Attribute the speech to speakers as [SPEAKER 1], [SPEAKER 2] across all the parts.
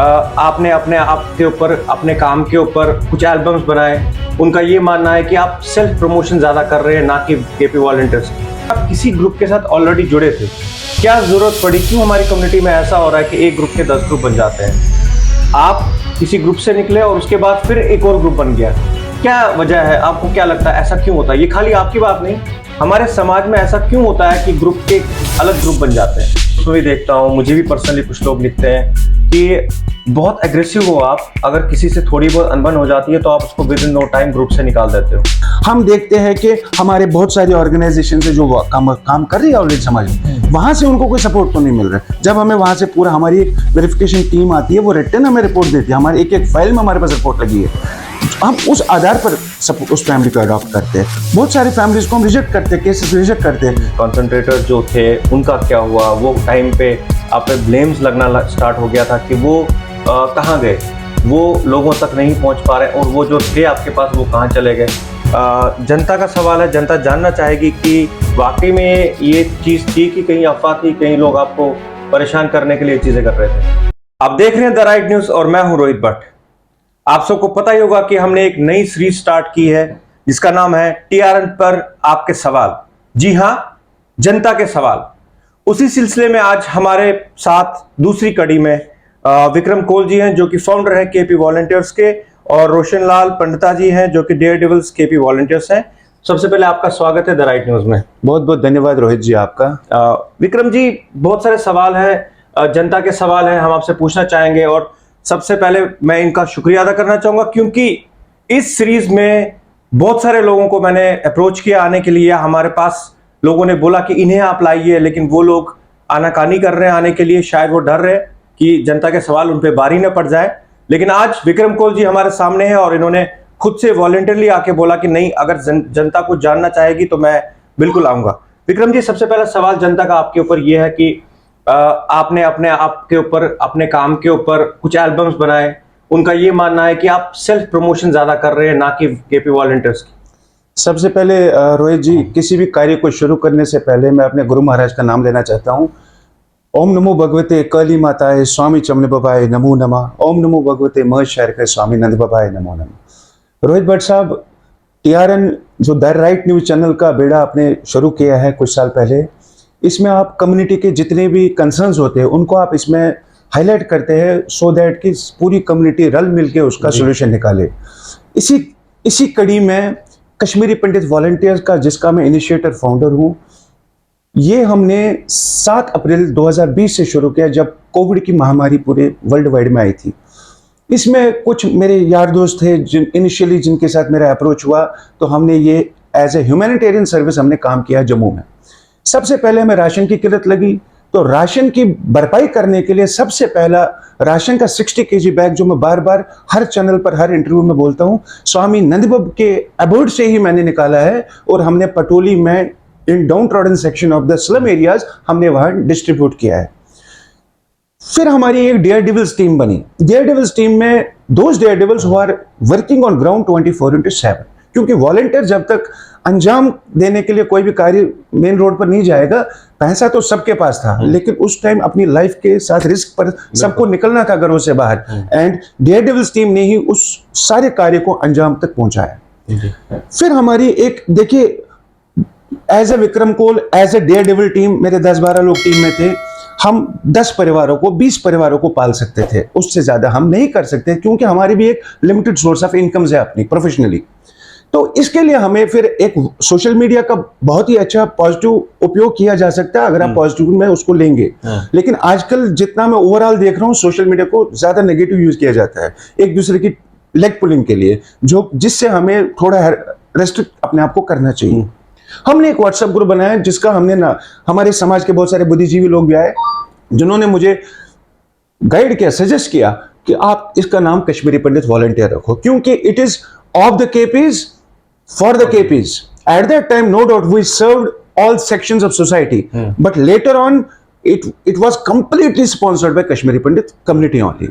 [SPEAKER 1] आपने अपने आप के ऊपर, अपने काम के ऊपर कुछ एल्बम्स बनाए। उनका ये मानना है कि आप सेल्फ प्रमोशन ज़्यादा कर रहे हैं, ना कि केपी वॉलंटियर्स। आप किसी ग्रुप के साथ ऑलरेडी जुड़े थे, क्या ज़रूरत पड़ी, क्यों हमारी कम्युनिटी में ऐसा हो रहा है कि एक ग्रुप के 10 ग्रुप बन जाते हैं? आप किसी ग्रुप से निकले और उसके बाद फिर एक और ग्रुप बन गया, क्या वजह है? आपको क्या लगता है ऐसा क्यों होता है? ये खाली आपकी बात नहीं, हमारे समाज में ऐसा क्यों होता है कि ग्रुप के अलग ग्रुप बन जाते हैं? उसमें भी देखता हूँ, मुझे भी पर्सनली कुछ लोग लिखते हैं कि बहुत एग्रेसिव हो आप, अगर किसी से थोड़ी बहुत अनबन हो जाती है तो आप उसको within no time group से निकाल देते हो।
[SPEAKER 2] हम देखते हैं कि हमारे बहुत सारी ऑर्गेनाइजेशन से जो काम कर रही है ऑलरेडी समाज में, वहां से उनको कोई सपोर्ट तो नहीं मिल रहा है। जब हमें वहां से पूरा हमारी एक वेरिफिकेशन टीम आती है, वो रिटर्न हमें रिपोर्ट देती है, हमारे एक एक फाइल में हमारे पास रिपोर्ट लगी है, हम उस आधार पर उस फैमिली को अडॉप्ट करते हैं। बहुत सारी फैमिलीज को हम रिजेक्ट करते हैं, केसेस रिजेक्ट करते हैं।
[SPEAKER 1] कॉन्सेंट्रेटर जो थे उनका क्या हुआ? वो टाइम पे आप पे ब्लेम्स लगना स्टार्ट हो गया था कि वो कहाँ गए, वो लोगों तक नहीं पहुंच पा रहे, और वो जो थे आपके पास वो कहाँ चले गए? जनता का सवाल है, जनता जानना चाहेगी कि वाकई में ये चीज़ थी कि कहीं अफवाह थी, कहीं लोग आपको परेशान करने के लिए चीज़ें कर रहे थे। आप देख रहे हैं द राइट न्यूज़ और मैं हूं रोहित भट्ट। आप सबको पता ही होगा कि हमने एक नई सीरीज स्टार्ट की है जिसका नाम है टीआरएन पर आपके सवाल। जी हां, जनता के सवाल। उसी सिलसिले में आज हमारे साथ दूसरी कड़ी में विक्रम कोल जी हैं, जो कि फाउंडर हैं केपी वॉलंटियर्स के, और रोशन लाल पंडिता जी हैं, जो कि डेयर डेविल्स केपी वॉलंटियर्स हैं। सबसे पहले आपका स्वागत है द राइट न्यूज़ में।
[SPEAKER 2] बहुत बहुत धन्यवाद रोहित जी आपका।
[SPEAKER 1] विक्रम जी, बहुत सारे सवाल हैं, जनता के सवाल हैं, हम आपसे पूछना चाहेंगे, और सबसे पहले मैं इनका शुक्रिया अदा करना चाहूंगा क्योंकि इस सीरीज में बहुत सारे लोगों को मैंने अप्रोच किया आने के लिए। हमारे पास लोगों ने बोला कि इन्हें आप लाइए, लेकिन वो लोग आनाकानी कर रहे हैं आने के लिए, शायद वो डर रहे कि जनता के सवाल उन पे भारी न पड़ जाए। लेकिन आज विक्रम कोल जी हमारे सामने हैं और इन्होंने खुद से वॉलंटियरली आके बोला कि नहीं, अगर जनता कुछ जानना चाहेगी तो मैं बिल्कुल आऊंगा। विक्रम जी, सबसे पहला सवाल जनता का आपके ऊपर यह है कि आपने अपने आप के ऊपर, अपने काम के ऊपर कुछ एल्बम्स बनाए। उनका ये मानना है कि आप सेल्फ प्रमोशन ज्यादा कर रहे हैं, ना कि केपी वॉलंटियर्स की।
[SPEAKER 2] सबसे पहले रोहित जी, किसी भी कार्य को शुरू करने से पहले मैं अपने गुरु महाराज का नाम लेना चाहता हूँ। ओम नमो भगवते काली माताए स्वामी चमन बाबाए नमो नमः। ओम नमो भगवते महशहर स्वामी नंद बाबाए नमो नमः। रोहित भट्ट साहब, टीआरएन जो द राइट न्यूज चैनल का बेड़ा आपने शुरू किया है कुछ साल पहले, इसमें आप कम्युनिटी के जितने भी कंसर्न्स होते हैं उनको आप इसमें हाईलाइट करते हैं, सो दैट कि पूरी कम्युनिटी रल मिल के उसका सोल्यूशन निकाले। इसी कड़ी में कश्मीरी पंडित वॉलंटियर्स का, जिसका मैं इनिशिएटर फाउंडर हूँ, ये हमने 7 अप्रैल 2020 से शुरू किया, जब कोविड की महामारी पूरे वर्ल्ड वाइड में आई थी। इसमें कुछ मेरे यार दोस्त थे इनिशियली जिनके साथ मेरा अप्रोच हुआ, तो हमने ये एज ए ह्यूमैनिटेरियन सर्विस हमने काम किया जम्मू में। सबसे पहले हमें राशन की किल्लत लगी, तो राशन की भरपाई करने के लिए सबसे पहला राशन का 60 kg बैग, जो मैं बार बार हर चैनल पर हर इंटरव्यू में बोलता हूँ, स्वामी नंदबब के अबोर्ड से ही मैंने निकाला है, और हमने पटोली में in down trodden section of the slum areas हमने वहां डिस्ट्रीब्यूट किया है। फिर हमारी एक डेयर डेविल्स टीम बनी। डेयर डेविल्स टीम में those dare devils who are working on ground 24/7, क्योंकि वॉलंटियर जब तक अंजाम देने के लिए कोई भी कार्य मेन रोड पर नहीं जाएगा, पैसा तो सबके पास था, लेकिन उस टाइम अपनी लाइफ के साथ रिस्क पर सबको निकलना था घरों से बाहर, एंड डेयर डेविल्स टीम ने ही उस सारे कार्य को अंजाम तक पहुंचाया। फिर हमारी एक, देखिए, as a Vikram Kaul, as a daredevil team, मेरे 10-12 लोग टीम में थे। हम 10 परिवारों को, 20 परिवारों को पाल सकते थे, उससे ज्यादा हम नहीं कर सकते, क्योंकि हमारी भी एक लिमिटेड सोर्स ऑफ इनकम्स है अपनी प्रोफेशनली। तो इसके लिए हमें फिर एक सोशल मीडिया का बहुत ही अच्छा पॉजिटिव उपयोग किया जा सकता है, अगर आप पॉजिटिव में उसको लेंगे। लेकिन आजकल जितना मैं ओवरऑल देख रहा हूँ, सोशल मीडिया को ज्यादा नेगेटिव यूज किया जाता है एक दूसरे की लेग पुलिंग के लिए, जिससे हमें थोड़ा रेस्ट्रिक्ट अपने आप को करना चाहिए। हमने एक व्हाट्सएप ग्रुप बनाया, जिसका हमने ना, हमारे समाज के बहुत सारे बुद्धिजीवी लोग भी आए, जिन्होंने मुझे गाइड किया, सजेस्ट किया कि आप इसका नाम कश्मीरी पंडित वॉलंटियर रखो, क्योंकि it is of the KPs for the KPs. At that time, no doubt, we served all sections of society, but later on it was completely sponsored by Kashmiri Pandit community only.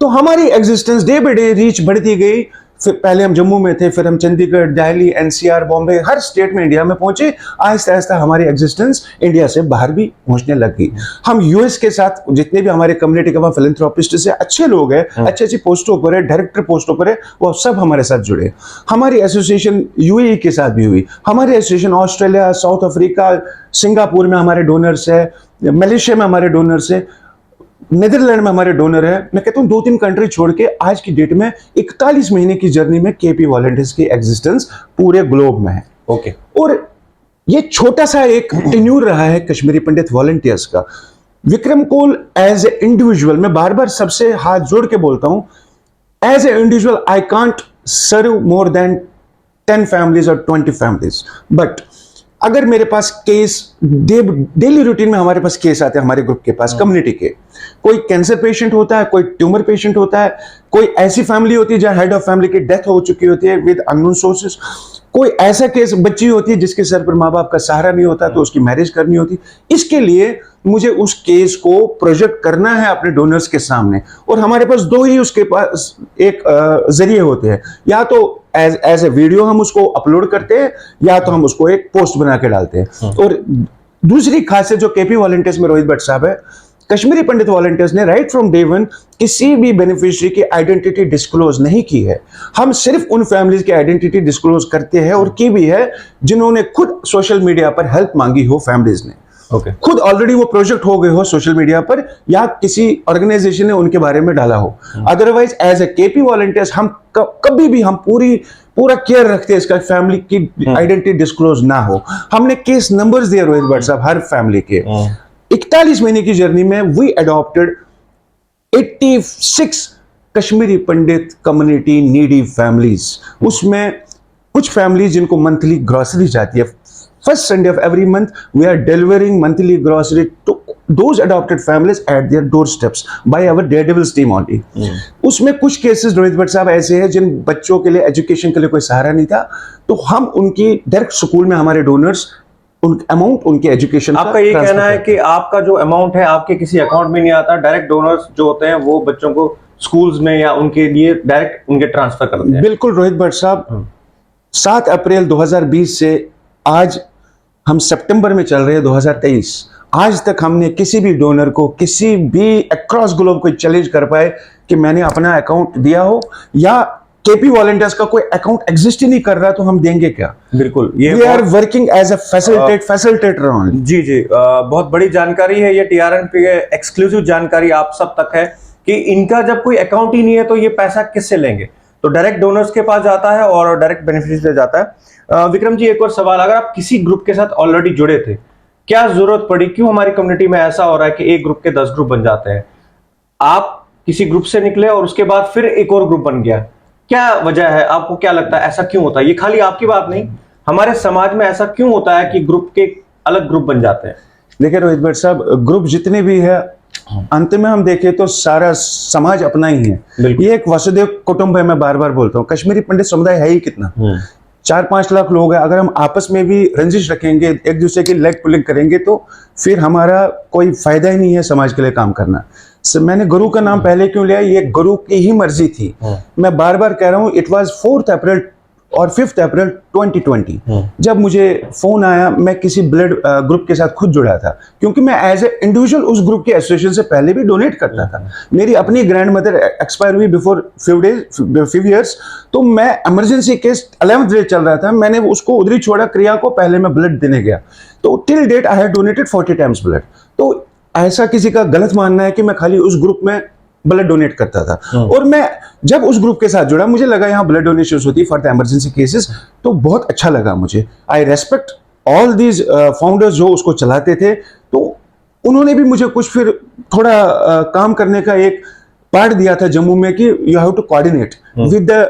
[SPEAKER 2] तो हमारी existence day by day reach बढ़ती गई। फिर पहले हम जम्मू में थे, फिर हम चंडीगढ़, दिल्ली, एनसीआर, बॉम्बे, हर स्टेट में इंडिया में पहुंचे। आहिस्ता आहिस्ता हमारी एग्जिस्टेंस इंडिया से बाहर भी पहुंचने लग गई। हम यूएस के साथ जितने भी हमारे कम्युनिटी के वहाँ फिलैंथ्रोपिस्ट से अच्छे लोग हैं, अच्छी अच्छी पोस्टों पर है, डायरेक्टर पोस्टों पर है, वो सब हमारे साथ जुड़े। हमारी एसोसिएशन यूएई के साथ भी हुई, हमारी association Australia, south Africa, Singapore में हमारे डोनर्स है, मलेशिया में हमारे डोनर्स है, नीदरलैंड में हमारे डोनर है। मैं कहता हूँ 2-3 कंट्री छोड़ के आज की डेट में 41 महीने की जर्नी में केपी वॉलंटियर्स की एग्जिस्टेंस पूरे ग्लोब में है।
[SPEAKER 1] ओके।
[SPEAKER 2] और ये छोटा सा एक टेन्यूर रहा है कश्मीरी पंडित वॉलंटियर्स का। Vikram Kaul as a individual, मैं बार बार सबसे हाथ जोड़ के बोलता हूं, as a individual I can't serve more than 10 families और 20 फैमिलीज, बट अगर मेरे पास केस डेली रूटीन में हमारे पास केस आते हैं, हमारे ग्रुप के पास, कम्युनिटी के, कोई कैंसर पेशेंट होता है, कोई ट्यूमर पेशेंट होता है, कोई ऐसी फैमिली होती है जहां हेड ऑफ फैमिली की डेथ हो चुकी होती है विद अननोन सोर्सेस, कोई ऐसा केस बच्ची होती है जिसके सर पर माँ बाप का सहारा नहीं होता तो उसकी मैरिज करनी होती। इसके लिए मुझे उस केस को प्रोजेक्ट करना है अपने डोनर्स के सामने, और हमारे पास 2 ही उसके पास एक जरिए होते हैं, या तो एज ए वीडियो हम उसको अपलोड करते हैं, या तो हम उसको एक पोस्ट बना के डालते हैं। और दूसरी खासियत जो केपी वॉलंटियर्स में रोहित भट्ट साहब है, कश्मीरी पंडित वॉलंटियर्स ने राइट फ्रॉम डे वन किसी भी बेनिफिशियरी की आइडेंटिटी डिस्क्लोज नहीं की है। हम सिर्फ उन फैमिलीज की आइडेंटिटी डिस्क्लोज करते हैं, और की भी है जिन्होंने खुद सोशल मीडिया पर हेल्प मांगी हो फैमिलीज ने।
[SPEAKER 1] ओके।
[SPEAKER 2] खुद ऑलरेडी वो प्रोजेक्ट हो गए हो सोशल मीडिया पर, या किसी ऑर्गेनाइजेशन ने उनके बारे में डाला हो। Otherwise as a KP volunteers हम कभी भी हम पूरा केयर रखते हैं इसका फैमिली की आइडेंटिटी डिस्क्लोज ना हो। हमने केस नंबर्स दिए रोहित भट्ट साहब हर फैमिली के। 41 महीने की जर्नी में we adopted 86 Kashmiri Pandit community needy families. उसमें कुछ फैमिलीज जिनको मंथली ग्रोसरी जाती है, first Sunday of every month we are delivering monthly grocery to those adopted families at their doorsteps by our daredevils team only. उसमें कुछ cases Rohit Bhatt साहब ऐसे हैं जिन बच्चों के लिए एजुकेशन के लिए कोई सहारा नहीं था, तो हम उनकी डायरेक्ट स्कूल में हमारे डोनर्स अमाउंट उनके एजुकेशन,
[SPEAKER 1] आपका ये कहना है कि आपका जो अमाउंट है आपके किसी अकाउंट में नहीं आता, डायरेक्ट डोनर्स जो होते हैं वो बच्चों को स्कूल्स में या उनके लिए डायरेक्ट उनके ट्रांसफर करते हैं?
[SPEAKER 2] बिल्कुल रोहित भट्ट साहब, 7 अप्रैल 2020 से आज हम सितंबर में चल रहे हैं 2023, आज तक हमने किसी भी डोनर को किसी भी अक्रॉस ग्लोब कोई चैलेंज कर पाए कि मैंने अपना अकाउंट दिया हो, या केपी वॉलंटियर्स का कोई अकाउंट एग्जिस्ट ही नहीं कर रहा तो हम देंगे क्या?
[SPEAKER 1] बिल्कुल, ये
[SPEAKER 2] we are working as a facilitator only.
[SPEAKER 1] जी जी, बहुत बड़ी जानकारी है ये, टीआरएन पे एक्सक्लूसिव जानकारी आप सब तक है कि इनका जब कोई अकाउंट ही नहीं है तो ये पैसा किससे लेंगे? तो डायरेक्ट डोनर्स के पास जाता है और डायरेक्ट बेनिफिशियरी से जाता है। विक्रम जी, एक और सवाल, अगर आप किसी ग्रुप के साथ ऑलरेडी जुड़े थे, क्या जरूरत पड़ी, क्यों हमारी कम्युनिटी में ऐसा हो रहा है कि एक ग्रुप के 10 ग्रुप बन जाते हैं? आप किसी ग्रुप से निकले और उसके बाद फिर एक और ग्रुप बन गया, क्या वजह है? आपको क्या लगता है ऐसा क्यों होता है? ये खाली आपकी बात नहीं, हमारे समाज में ऐसा क्यों होता है कि ग्रुप के अलग ग्रुप बन जाते हैं?
[SPEAKER 2] देखिए रोहित भट्ट साहब, ग्रुप जितने भी है अंत में हम देखें तो सारा समाज अपना ही है। ये एक वसुदेव कुटुंब है, मैं बार बार बोलता हूँ। कश्मीरी पंडित समुदाय है ही कितना, 4-5 लाख लोग हैं। अगर हम आपस में भी रंजिश रखेंगे, एक दूसरे की लेग पुलिंग करेंगे, तो फिर हमारा कोई फायदा ही नहीं है समाज के लिए काम करना। मैंने गुरु का नाम पहले क्यों लिया, ये गुरु की ही मर्जी थी। मैं बार बार कह रहा हूँ, इट वाज 4 अप्रैल और 5 अप्रैल 2020 जब मुझे फोन आया। मैं किसी ब्लड ग्रुप के साथ खुद जुड़ा था, क्योंकि मैं एज ए इंडिविजुअल उस ग्रुप के एसोसिएशन से पहले भी डोनेट करता था। मेरी अपनी ग्रैंड मदर एक्सपायर हुई बिफोर फ्यू ईयर्स, तो मैं इमरजेंसी केस 11th डे चल रहा था, मैंने उसको उधर ही छोड़ा, क्रिया को पहले मैं ब्लड देने गया। तो till date I have donated 40 times blood. तो ऐसा किसी का गलत मानना है कि मैं खाली उस ग्रुप में ब्लड डोनेट करता था। और मैं जब उस ग्रुप के साथ जुड़ा, मुझे लगा यहाँ ब्लड डोनेशन होती है फॉर द इमरजेंसी केसेस, तो बहुत अच्छा लगा मुझे। आई रेस्पेक्ट ऑल दीज फाउंडर्स जो उसको चलाते थे। तो उन्होंने भी मुझे कुछ फिर थोड़ा काम करने का एक पार्ट दिया था जम्मू में कि you have to coordinate with the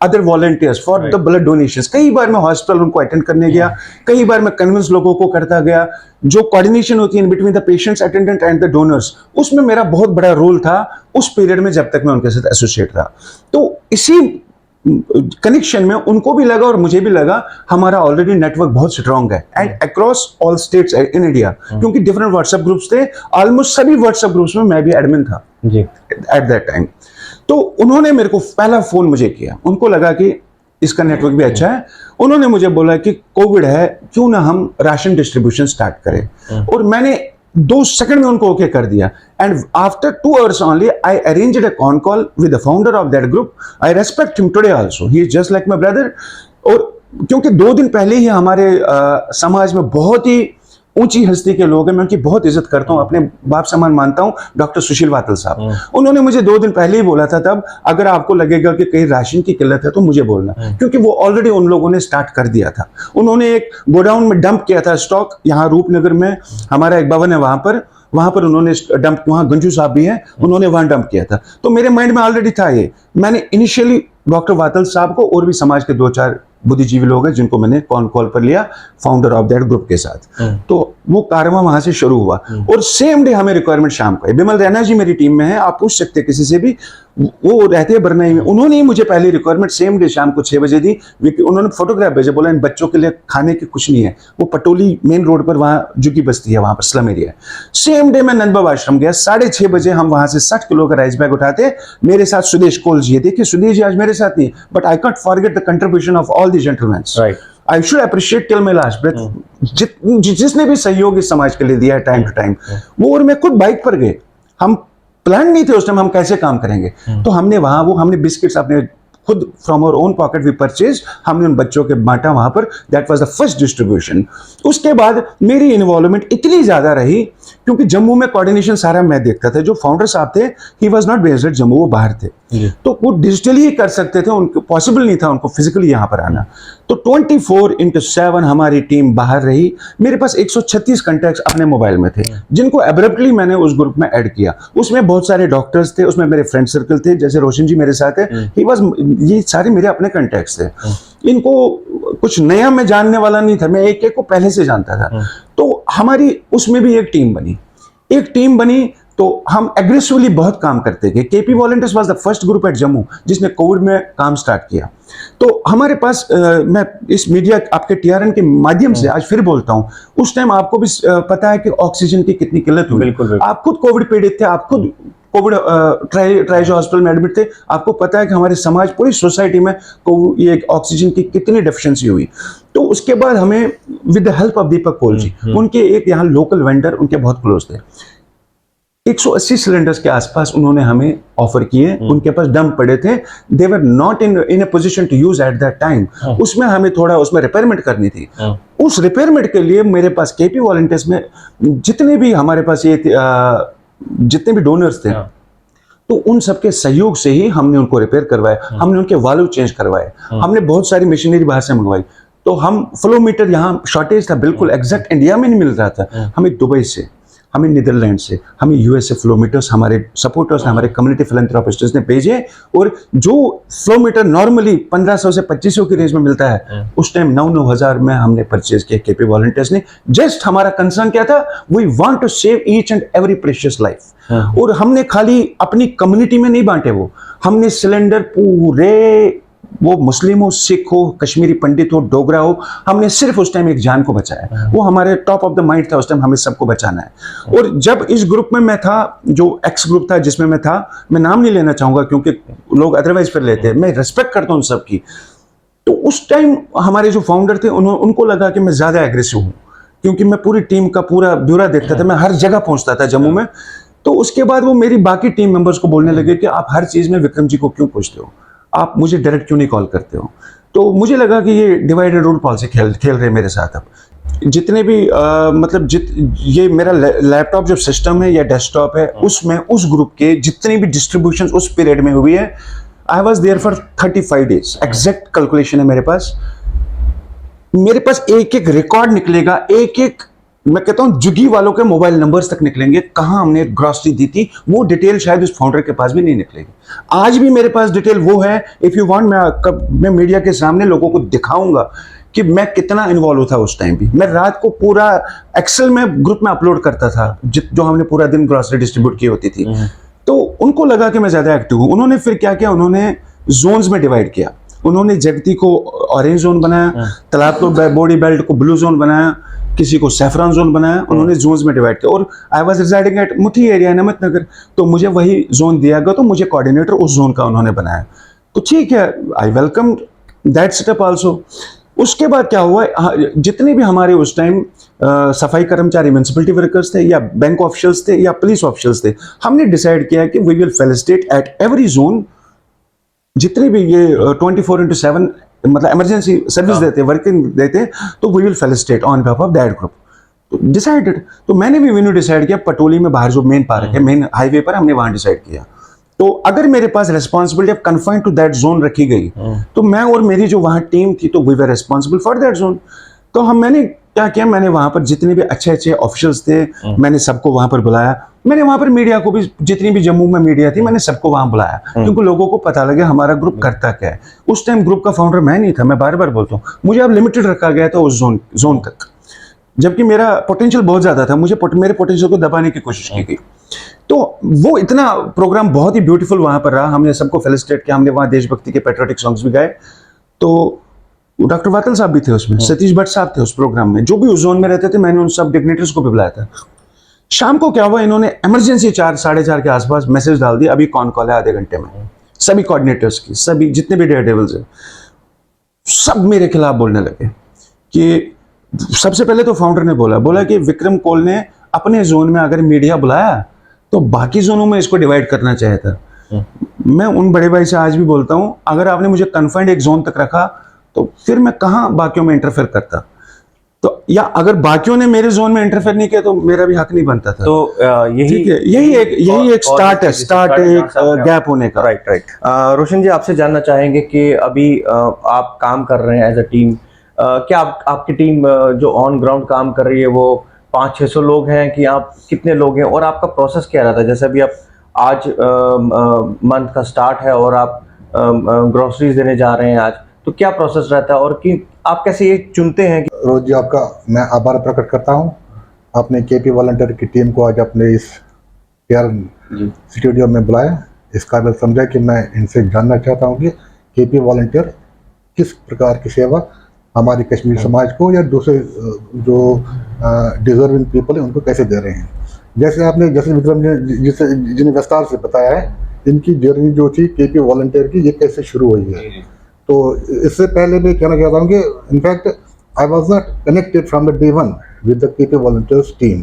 [SPEAKER 2] other volunteers for the blood donations. कई बार मैं हॉस्पिटल उनको अटेंड करने गया, कई बार मैं कन्विंस लोगों को करता गया। जो कोऑर्डिनेशन होती है in between the patients, attendant and the donors, उसमें मेरा बहुत बड़ा रोल था उस पीरियड में जब तक मैं उनके साथ एसोसिएट रहा। तो इसी कनेक्शन में उनको भी लगा और मुझे भी लगा हमारा ऑलरेडी नेटवर्क बहुत स्ट्रांग है and across all states in India, क्योंकि डिफरेंट व्हाट्सएप ग्रुप्स थे। ऑलमोस्ट सभी व्हाट्सएप ग्रुप्स में मैं भी एडमिन था जी एट दैट टाइम। तो उन्होंने मेरे को पहला फोन मुझे किया, उनको लगा कि इसका नेटवर्क भी अच्छा है, उन्होंने मुझे बोला कि कोविड है, क्यों ना हम राशन डिस्ट्रीब्यूशन स्टार्ट करें। और मैंने 2 सेकंड में उनको ओके कर दिया। And after 2 hours only I arranged a con call with the founder of that group. I respect him today also, he is just like my brother। और क्योंकि 2 दिन पहले ही हमारे समाज में बहुत ही ऊंची हस्ती के लोग हैं, मैं उनकी बहुत इज्जत करता हूं, अपने बाप समान मानता हूं, डॉक्टर सुशील वातल साहब। उन्होंने मुझे 2 दिन पहले ही बोला था, तब अगर आपको लगेगा कि कहीं राशन की किल्लत है तो मुझे बोलना, क्योंकि वो ऑलरेडी उन लोगों ने स्टार्ट कर दिया था। उन्होंने एक गोडाउन में डंप किया था स्टॉक, यहाँ रूपनगर में हमारा एक भवन है, वहां पर उन्होंने डंप, वहां गंजू साहब भी हैं, उन्होंने वहां डंप किया था। तो मेरे माइंड में ऑलरेडी था ये। मैंने इनिशियली डॉक्टर वातल साहब को और भी समाज के 2-4 बुद्धिजीवी लोग हैं जिनको मैंने कॉल पर लिया, फाउंडर ऑफ दैट ग्रुप के साथ। तो वो कारवां वहां से शुरू हुआ। और सेम डे हमें रिक्वायरमेंट शाम को है। बिमल रैना जी मेरी टीम में है, आप पूछ सकते हैं किसी से भी, वो रहते हैं बरनाई में। उन्होंने ही मुझे पहली रिक्वायरमेंट सेम डे शाम को 6 बजे दी। उन्होंने फोटोग्राफ भेजा, बोला इन बच्चों के लिए खाने की कुछ नहीं है। वो पटोली मेन रोड पर, वहां जुगी बस्ती है, वहां पर स्लम एरिया है। सेम डे मैं नंदबाब आश्रम गया, 6:30 बजे हम वहां से 60 किलो का राइस बैग उठाते। मेरे साथ सुदेश कोल जी है, देखिए सुदेश जी आज मेरे साथ नहीं, but I can't forget the contribution of all the gentleman. I should appreciate till my last breath जिसने भी सहयोग इस समाज के लिए दिया है टाइम टू टाइम। वो और मैं खुद बाइक पर गए, हम प्लान नहीं थे उस टाइम हम कैसे काम करेंगे। तो हमने वहां हमने बिस्किट्स अपने खुद from our own pocket we purchase, हमने उन बच्चों के बांटा वहां पर। That was the first distribution. उसके बाद मेरी इन्वॉल्वमेंट इतनी ज्यादा रही क्योंकि जम्मू में कोऑर्डिनेशन सारा मैं देखता था। जो फाउंडर साहब थे, he was not based eight Jammu, वो बाहर थे, तो वो डिजिटली ही कर सकते थे, उनको पॉसिबल नहीं था उनको फिजिकली यहाँ पर आना। तो 24/7 हमारी टीम बाहर रही। मेरे पास 136 कॉन्टैक्ट्स अपने मोबाइल में थे जिनको एब्रप्टली मैंने उस ग्रुप में ऐड किया। उसमें बहुत सारे डॉक्टर्स थे, उसमें मेरे फ्रेंड सर्कल थे, जैसे रोशन जी मेरे साथ है, ही वाज, ये सारे मेरे अपने कॉन्टैक्ट्स थे। इनको कुछ नया मैं जानने वाला नहीं था, मैं एक एक को पहले से जानता था। तो हमारी उसमें भी एक टीम बनी तो हम एग्रेसिवली बहुत काम करते थे। KP volunteers was the first group at Jammu जिसने कोविड में काम स्टार्ट किया। तो हमारे पास मैं इस मीडिया आपके टीआरएन के माध्यम से आज फिर बोलता हूं, उस टाइम आपको भी पता है कि ऑक्सीजन की कितनी किल्लत हुई।
[SPEAKER 1] बिल्कुल।
[SPEAKER 2] आप खुद कोविड पीड़ित थे, आप खुद कोविड ट्राइज हॉस्पिटल में एडमिट थे, आपको पता है कि हमारे समाज, पूरी सोसाइटी में ये ऑक्सीजन की कितनी डेफिशिएंसी हुई। तो उसके बाद हमें विद द हेल्प ऑफ दीपक कोल जी, उनके एक यहाँ लोकल वेंडर, उनके बहुत क्लोज थे, 180 सिलेंडर्स के आसपास उन्होंने हमें ऑफर किए। उनके पास डंप पड़े थे, they were not in a position to use at that time. उसमें हमें थोड़ा उसमें रिपेयरमेंट करनी थी। उस रिपेयरमेंट के लिए मेरे पास केपी वॉलंटियर्स में जितने भी हमारे पास ये जितने भी डोनर्स थे, तो उन सबके सहयोग से ही हमने उनको रिपेयर करवाया, हमने उनके वाल्व चेंज करवाए, हमने बहुत सारी मशीनरी बाहर से मंगवाई। तो हम फ्लोमीटर, यहाँ शॉर्टेज था बिल्कुल एग्जैक्ट इंडिया में नहीं मिल रहा था, हमें दुबई से, हमें नीदरलैंड से, हमें यूएस से फ्लोमीटर्स हमारे सपोर्टर्स ने, हमारे कम्युनिटी फिलैंथ्रोपिस्ट्स ने भेजे। और जो फ्लोमीटर नॉर्मली 1500 से 2500 की रेंज में मिलता है, उस टाइम 9,000 में हमने परचेज किया केपी वॉलंटियर्स ने। जस्ट हमारा कंसर्न क्या था, we want to save each and every precious life. और हमने खाली अपनी कम्युनिटी में नहीं बांटे, वो हमने सिलेंडर पूरे, वो मुस्लिम हो, सिख हो, कश्मीरी पंडित हो, डोगरा हो, हमने सिर्फ उस टाइम एक जान को बचाया। वो हमारे टॉप ऑफ द माइंड था उस टाइम, हमें सबको बचाना है। और जब इस ग्रुप में मैं था, जो एक्स ग्रुप था जिसमें मैं था, मैं नाम नहीं लेना चाहूंगा क्योंकि लोग अदरवाइज फिर लेते हैं, मैं रेस्पेक्ट करता हूं सबकी। तो उस टाइम हमारे जो फाउंडर थे, उनको लगा कि मैं ज्यादा एग्रेसिव हूं, क्योंकि मैं पूरी टीम का पूरा ब्यौरा देखता था, मैं हर जगह पहुंचता था जम्मू में। तो उसके बाद वो मेरी बाकी टीम मेंबर्स को बोलने लगे कि आप हर चीज में विक्रम जी को क्यों पूछते हो, आप मुझे डायरेक्ट क्यों नहीं कॉल करते हो। तो मुझे लगा कि ये डिवाइडेड रूल पॉलिसी खेल रहे मेरे साथ। अब जितने भी मतलब ये मेरा लैपटॉप जो सिस्टम है या डेस्कटॉप है, उसमें उस ग्रुप के जितनी भी डिस्ट्रीब्यूशन उस पीरियड में हुई है, I was there for 35 days, exact calculation है मेरे पास एक एक रिकॉर्ड निकलेगा, एक एक, मैं कहता हूं जुगी वालों के मोबाइल नंबर्स तक निकलेंगे, कहां हमने ग्रॉसरी दी थी। वो डिटेल शायद उस फाउंडर के पास भी नहीं निकलेगी। आज भी मेरे पास डिटेल वो है। इफ यू वांट, मैं मीडिया के सामने लोगों को दिखाऊंगा कि मैं कितना इन्वॉल्व था उस टाइम भी। मैं रात को पूरा एक्सेल में ग्रुप में अपलोड करता था जो हमने पूरा दिन ग्रॉसरी डिस्ट्रीब्यूट की होती थी। तो उनको लगा कि मैं ज्यादा एक्टिव हूं। उन्होंने फिर क्या किया, उन्होंने जोन्स में डिवाइड किया। उन्होंने जगती को ऑरेंज जोन बनाया, तालाब को, बॉडी बेल्ट को ब्लू जोन बनाया, किसी को सैफरान जोन बनाया, उन्होंने जोन्स में डिवाइड किया। और I was residing at Muthi area नमत नगर, तो मुझे वही जोन दिया गया, तो मुझे कोऑर्डिनेटर उस जोन का उन्होंने बनाया। तो ठीक है, I welcome that step also. उसके बाद क्या हुआ, जितने भी हमारे उस टाइम सफाई कर्मचारी म्यूनसिपलिटी वर्कर्स थे या बैंक ऑफिशियल्स थे या पुलिस ऑफिशियल्स थे, हमने डिसाइड किया कि we will felicitate at every zone, जितने भी ये 24/7 मतलब इमरजेंसी सर्विस देते, वर्किंग देते, तो we will felicitate on behalf of that group. तो डिसाइडेड, तो मैंने भी वेन्यू डिसाइड किया पटोली में, बाहर जो मेन पार्क है, मेन हाईवे पर, हमने वहां डिसाइड किया। तो अगर मेरे पास responsibility of confined to that zone रखी गई, तो मैं और मेरी जो वहां टीम थी, तो we were responsible for that zone. तो मैंने क्या किया, मैंने वहां पर जितने भी अच्छे अच्छे ऑफिशियल्स थे, मैंने सबको वहां पर बुलाया। मैंने वहां पर मीडिया को भी, जितनी भी जम्मू में मीडिया थी, मैंने सबको वहां बुलाया, क्योंकि लोगों को पता लगे हमारा ग्रुप करता क्या है। उस टाइम ग्रुप का फाउंडर मैं नहीं था, मैं बार बार बोलता हूँ, मुझे अब लिमिटेड रखा गया था उस जोन तक, जबकि मेरा पोटेंशियल बहुत ज्यादा था, मुझे मेरे पोटेंशियल को दबाने की कोशिश की गई। तो वो इतना प्रोग्राम बहुत ही ब्यूटीफुल वहां पर रहा, हमने सबको फेलिसिटेट किया, हमने वहां देशभक्ति के पैट्रियोटिक सॉन्ग्स भी गाए। तो डॉक्टर वातल साहब भी थे उसमें, सतीश भट्ट साहब थे उस प्रोग्राम में, जो भी उस जोन में रहते थे, मैंने उन सब डिग्नेटर्स को भी बुलाया था। शाम को क्या हुआ, इन्होंने इमरजेंसी 4 साढ़े 4 के आसपास मैसेज डाल दिया, अभी कौन कॉल है आधे घंटे में, सभी कोऑर्डिनेटर्स की, सभी जितने भी डेयर डेविल्स हैं, सब मेरे खिलाफ बोलने लगे। कि सबसे पहले तो फाउंडर ने बोला कि विक्रम कोल ने अपने जोन में अगर मीडिया बुलाया तो बाकी जोनों में इसको डिवाइड करना चाहिए था। मैं उन बड़े भाई से आज भी बोलता हूं, अगर आपने मुझे कन्फाइंड एक जोन तक रखा, तो फिर मैं कहां बाकियों में इंटरफेयर करता, तो या अगर बाकियों ने मेरे जोन में इंटरफेयर नहीं किया तो मेरा भी हक नहीं बनता था।
[SPEAKER 1] तो
[SPEAKER 2] यही एक स्टार्ट है एक गैप होने का।
[SPEAKER 1] राइट। रोशन जी, आपसे जानना चाहेंगे कि अभी आप काम कर रहे हैं एज अ टीम, क्या आपकी टीम जो ऑन ग्राउंड काम कर रही है वो 500-600 लोग हैं, कि आप कितने लोग हैं, और आपका प्रोसेस क्या रहता है? जैसे अभी आप आज मंथ का स्टार्ट है और आप ग्रोसरीज देने जा रहे हैं आज, तो क्या प्रोसेस रहता है, और कि आप कैसे ये चुनते हैं कि
[SPEAKER 3] रोज जी, आपका मैं आभार प्रकट करता हूं, आपने केपी वॉलंटियर की टीम को आज अपने इस प्यार स्टूडियो में बुलाया। इस काबिल समझा कि मैं इनसे जानना चाहता हूं कि केपी वॉलंटियर किस प्रकार की सेवा हमारी कश्मीर समाज को या दूसरे जो डिजर्विंग पीपल है उनको कैसे दे रहे हैं। जैसे विक्रम ने जिन्हें विस्तार से बताया है, इनकी जर्नी जो थी केपी वॉलंटियर की, ये कैसे शुरू हुई है। तो इससे पहले मैं कहना चाहता हूँ कि in fact I was not connected from the day one with the KP volunteers team.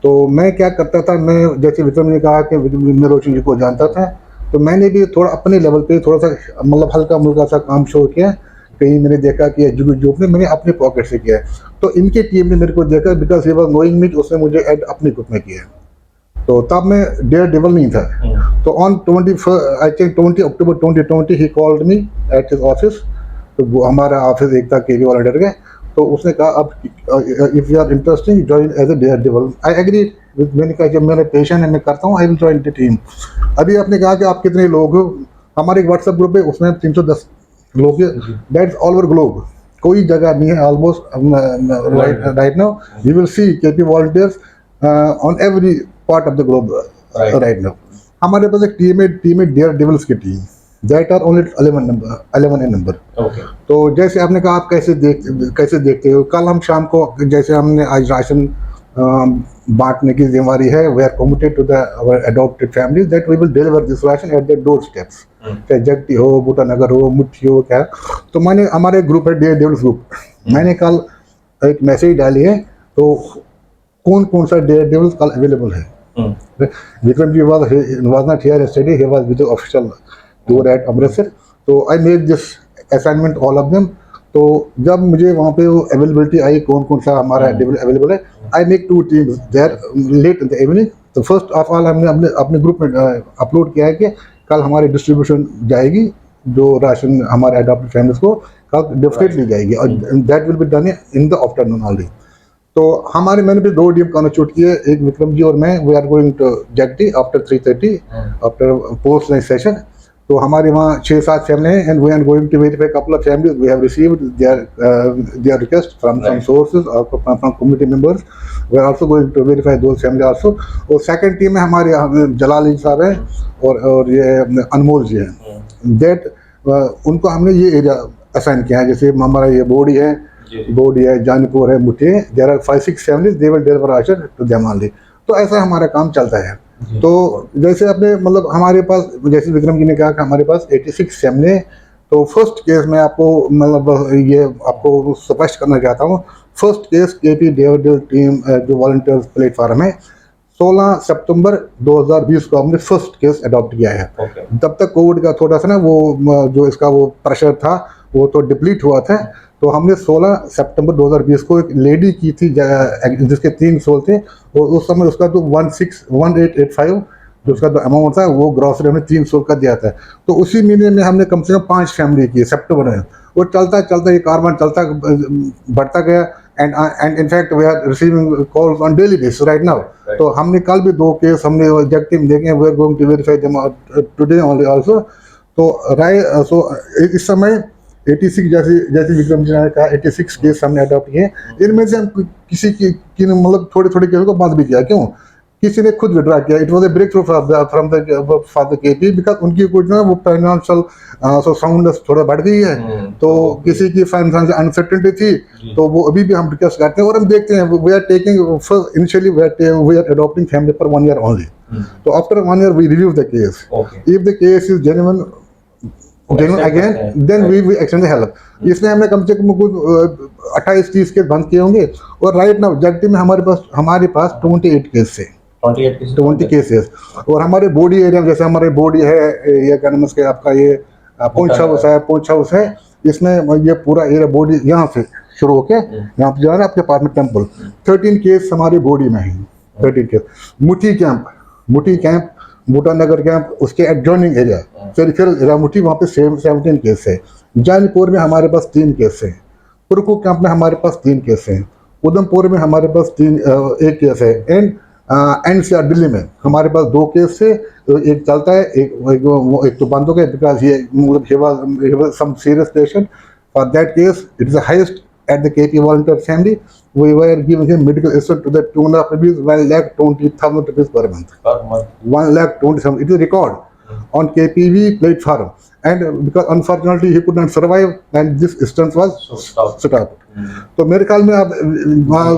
[SPEAKER 3] तो मैं क्या करता था, मैं जैसे विक्रम ने कहा कि मैं रोशन जी को जानता था, तो मैंने भी थोड़ा अपने लेवल पे थोड़ा सा मतलब हल्का मुल्का सा काम शुरू किया। कहीं मैंने देखा कि जॉब ने मैंने अपने पॉकेट से किया है, तो इनकी टीम ने मेरे को देखा, because he was knowing me, उसने मुझे ऐड अपने ग्रुप में किया। तो तब मैं डेयर डेवल नहीं था। तो on 20 October 2020 he called me at his office. तो वो हमारा ऑफिस एक था केपी वॉलंटियर के, तो उसने कहा अब if you are interesting join as a daredevil. I agree, मैंने कहा जब मेरा पेशेंट है मैं करता हूँ, I will join the team. अभी आपने कहा कि आप कितने लोग हो, हमारे एक व्हाट्सएप ग्रुप है, उसमें 310 लोग हैं, दैट्स ऑल ओवर ग्लोब, कोई जगह नहीं है almost right now you will see KP volunteers on every part of the globe right now. हमारे पास एक टीम है डेयर डेविल्स की team, that are only 11 in number. तो जैसे आपने कहा आप कैसे देखते हो, कल हम शाम को जैसे हमने आज राशन बांटने की जिम्मेवारी है, we are committed to the our adopted families that we will deliver this ration at their doorsteps, चाहे जगती हो, बूटानगर हो, मुट्ठी हो, क्या। तो मैंने हमारे ग्रुप है डेयर डेविल्स ग्रुप, मैंने कल एक मैसेज डाली है, तो कौन कौन सा डेयर डेविल्स कल अवेलेबल है। Vikram ji was not here yesterday, he was with the official tour at Amritsar. तो I made this assignment all of them. तो जब मुझे वहाँ पे वो अवेलेबिलिटी आई कौन कौन सा हमारा अवेलेबल है, I make 2 teams there late in the evening. तो फर्स्ट ऑफ ऑल हमने अपने ग्रुप में अपलोड किया है कि कल हमारी डिस्ट्रीब्यूशन जाएगी, जो राशन हमारे अडॉप्टेड फैमिलीज को कल डेफिनेटली जाएगी, और that will be done in the afternoon only. तो मैंने भी 2 टीम कॉन्स्टिट्यूट किए, एक विक्रम जी और मैं, we are going to Jagti after 3:30 after post lunch session. तो हमारे वहाँ 6-7 फैमिली हैं, and we are going to verify couple of families, we have received their request from some sources और from community members, we are also going to verify those family also. और second team में हमारे जलाल जी साहब हैं और ये अनमोल जी हैं, that उनको हमने ये एरिया असाइन किया है। जैसे हमारा ये बोर्डी है, बोडी है, जानपुर है, मुठी है, there are 5-6 families, they will deliver ration to them only. तो ऐसा हमारा काम चलता है। तो जैसे आपने मतलब हमारे पास, जैसे विक्रम जी ने कहा कि हमारे पास 86 फैमिली है। तो फर्स्ट केस में आपको मतलब ये आपको स्पष्ट करना चाहता हूँ। First case KP David team जो वॉलंटियर्स प्लेटफॉर्म है, 16 सितंबर 2020 को हमने फर्स्ट केस अडॉप्ट किया है। तब तक कोविड का थोड़ा सा ना वो जो इसका वो प्रेशर था वो तो डिप्लीट हुआ था। तो हमने 16 सितंबर 2020 को एक लेडी की थी जिसके 3 सोल थे, और उस समय उसका तो 1885 जो उसका जो अमाउंट था वो ग्रॉसरी हमने 3 सोल का दिया था। तो उसी महीने में हमने कम से कम 5 फैमिली की सितंबर में। और चलता चलता ये कारवां चलता बढ़ता गया। And in fact we are receiving calls on daily basis right now. तो हमने कल भी 2 केस हमने ऑब्जेक्टिव देखे, we are going to verify them today only also. तो सो इस समय 86 जैसे विक्रम जी ने कहा 86 केस हमने अडॉप्ट किए। इनमें से हम किसी की मतलब थोड़े थोड़े केस को बंद भी किया। क्यों? किसी ने खुद विड्रा किया। It was a breakthrough from the KP because उनकी कुछ ना वो फाइनेंशियल साउंडनेस थोड़ा बढ़ गई है। तो किसी की फाइनेंशियल अनसर्टेनिटी थी, तो वो अभी भी हम डिस्कस करते हैं और हम देखते हैं। We are taking first initially we are adopting family for 1 year only. तो after 1 year we review the case. If the case is genuine again then we extend the help. इसमें हमने कम से कम कुछ 28-30 केस बंद किए होंगे। और राइट नाउ जगती में हमारे पास 28 केस है, 20 केसेस। और हमारे बॉडी एरिया जैसे हमारे बॉडी है ये क्या नाम है आपका ये पोंच हाउस है। इसमें ये पूरा एरिया बॉडी यहाँ से शुरू होके यहाँ पे जा रहा है आपके पास में टेम्पल। 13 केस हमारी बॉडी में है। 13 केस मुठी कैंप बूटा नगर कैंप उसके एडजॉइनिंग एरिया पेरिफेरल एरिया मुठी, वहाँ पे 17 केस है। जानपुर में हमारे पास 3 केस है। पुरकू कैंप में हमारे पास 3 केस है। उधमपुर में हमारे पास 1 केस है। एनसीआर दिल्ली में हमारे पास 2 केस से एक चलता है, एक तो बंद हो गया बिकॉज ये मतलब some serious patient. For that case it is the highest at the KP volunteer family. We were giving him medical assistance to the 2.5 rupees 1,20,000 rupees per month. 1,20,000. It is a record on KPV platform. And because unfortunately he could not survive and this instance was stopped. तो मेरे ख्याल में आप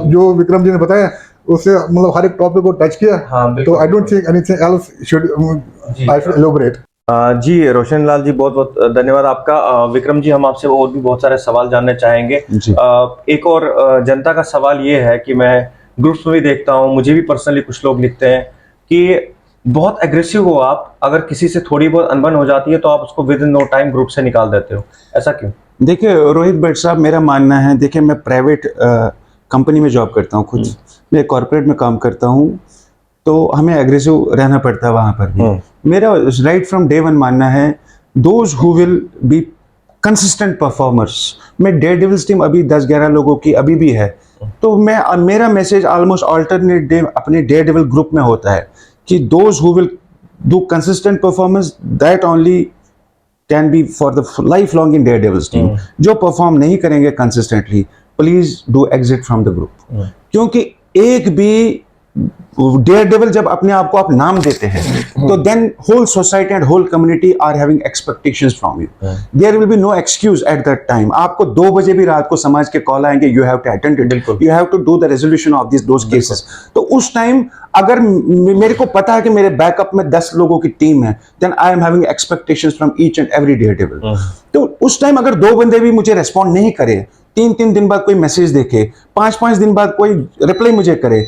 [SPEAKER 3] जो विक्रम जी ने बताया उससे मतलब हर एक टॉपिक को टच किया। तो I don't think anything else should I should elaborate.
[SPEAKER 1] जी रोशन लाल जी बहुत बहुत धन्यवाद आपका। विक्रम जी हम आपसे और भी बहुत सारे सवाल जानना चाहेंगे। एक और जनता का सवाल ये है कि मैं ग्रुप्स में भी देखता हूँ, मुझे भी पर्सनली कुछ लोग लिखते हैं कि बहुत एग्रेसिव हो आप, अगर किसी से थोड़ी बहुत अनबन हो जाती है तो आप उसको within no time group से निकाल देते हो, ऐसा क्यों?
[SPEAKER 2] देखिए रोहित भट्ट साहब, मेरा मानना है, देखिए मैं प्राइवेट कंपनी में जॉब करता हूँ, खुद मैं कॉर्पोरेट में काम करता हूँ, तो हमें एग्रेसिव रहना पड़ता है वहाँ पर भी। मेरा राइट फ्रॉम डे वन मानना है those who will be consistent performers. मैं डेयरडेविल्स टीम अभी 10-11 लोगों की अभी भी है, तो मेरा मैसेज ऑलमोस्ट अल्टरनेट डे अपने डेयरडेविल ग्रुप में होता है कि those who will do consistent performance that only can be for the life long in Daredevils team. जो परफॉर्म नहीं करेंगे consistently, please do exit from the group. क्योंकि एक भी डेयरडेविल जब अपने आप को आप नाम देते हैं तो then whole society and whole community are having expectations from you. There will be no excuse at that time. आपको 2 बजे भी रात को समाज के कॉल आएंगे, you have to attend it, you have to do the resolution of those cases. तो उस टाइम अगर मेरे को पता है कि मेरे बैकअप में 10 लोगों की टीम है, then I am having expectations from each and every daredevil. तो उस टाइम अगर 2 बंदे भी मुझे रेस्पॉन्ड नहीं करे, 3-3 दिन बाद कोई मैसेज देखे, 5-5 दिन बाद कोई रिप्लाई मुझे करे,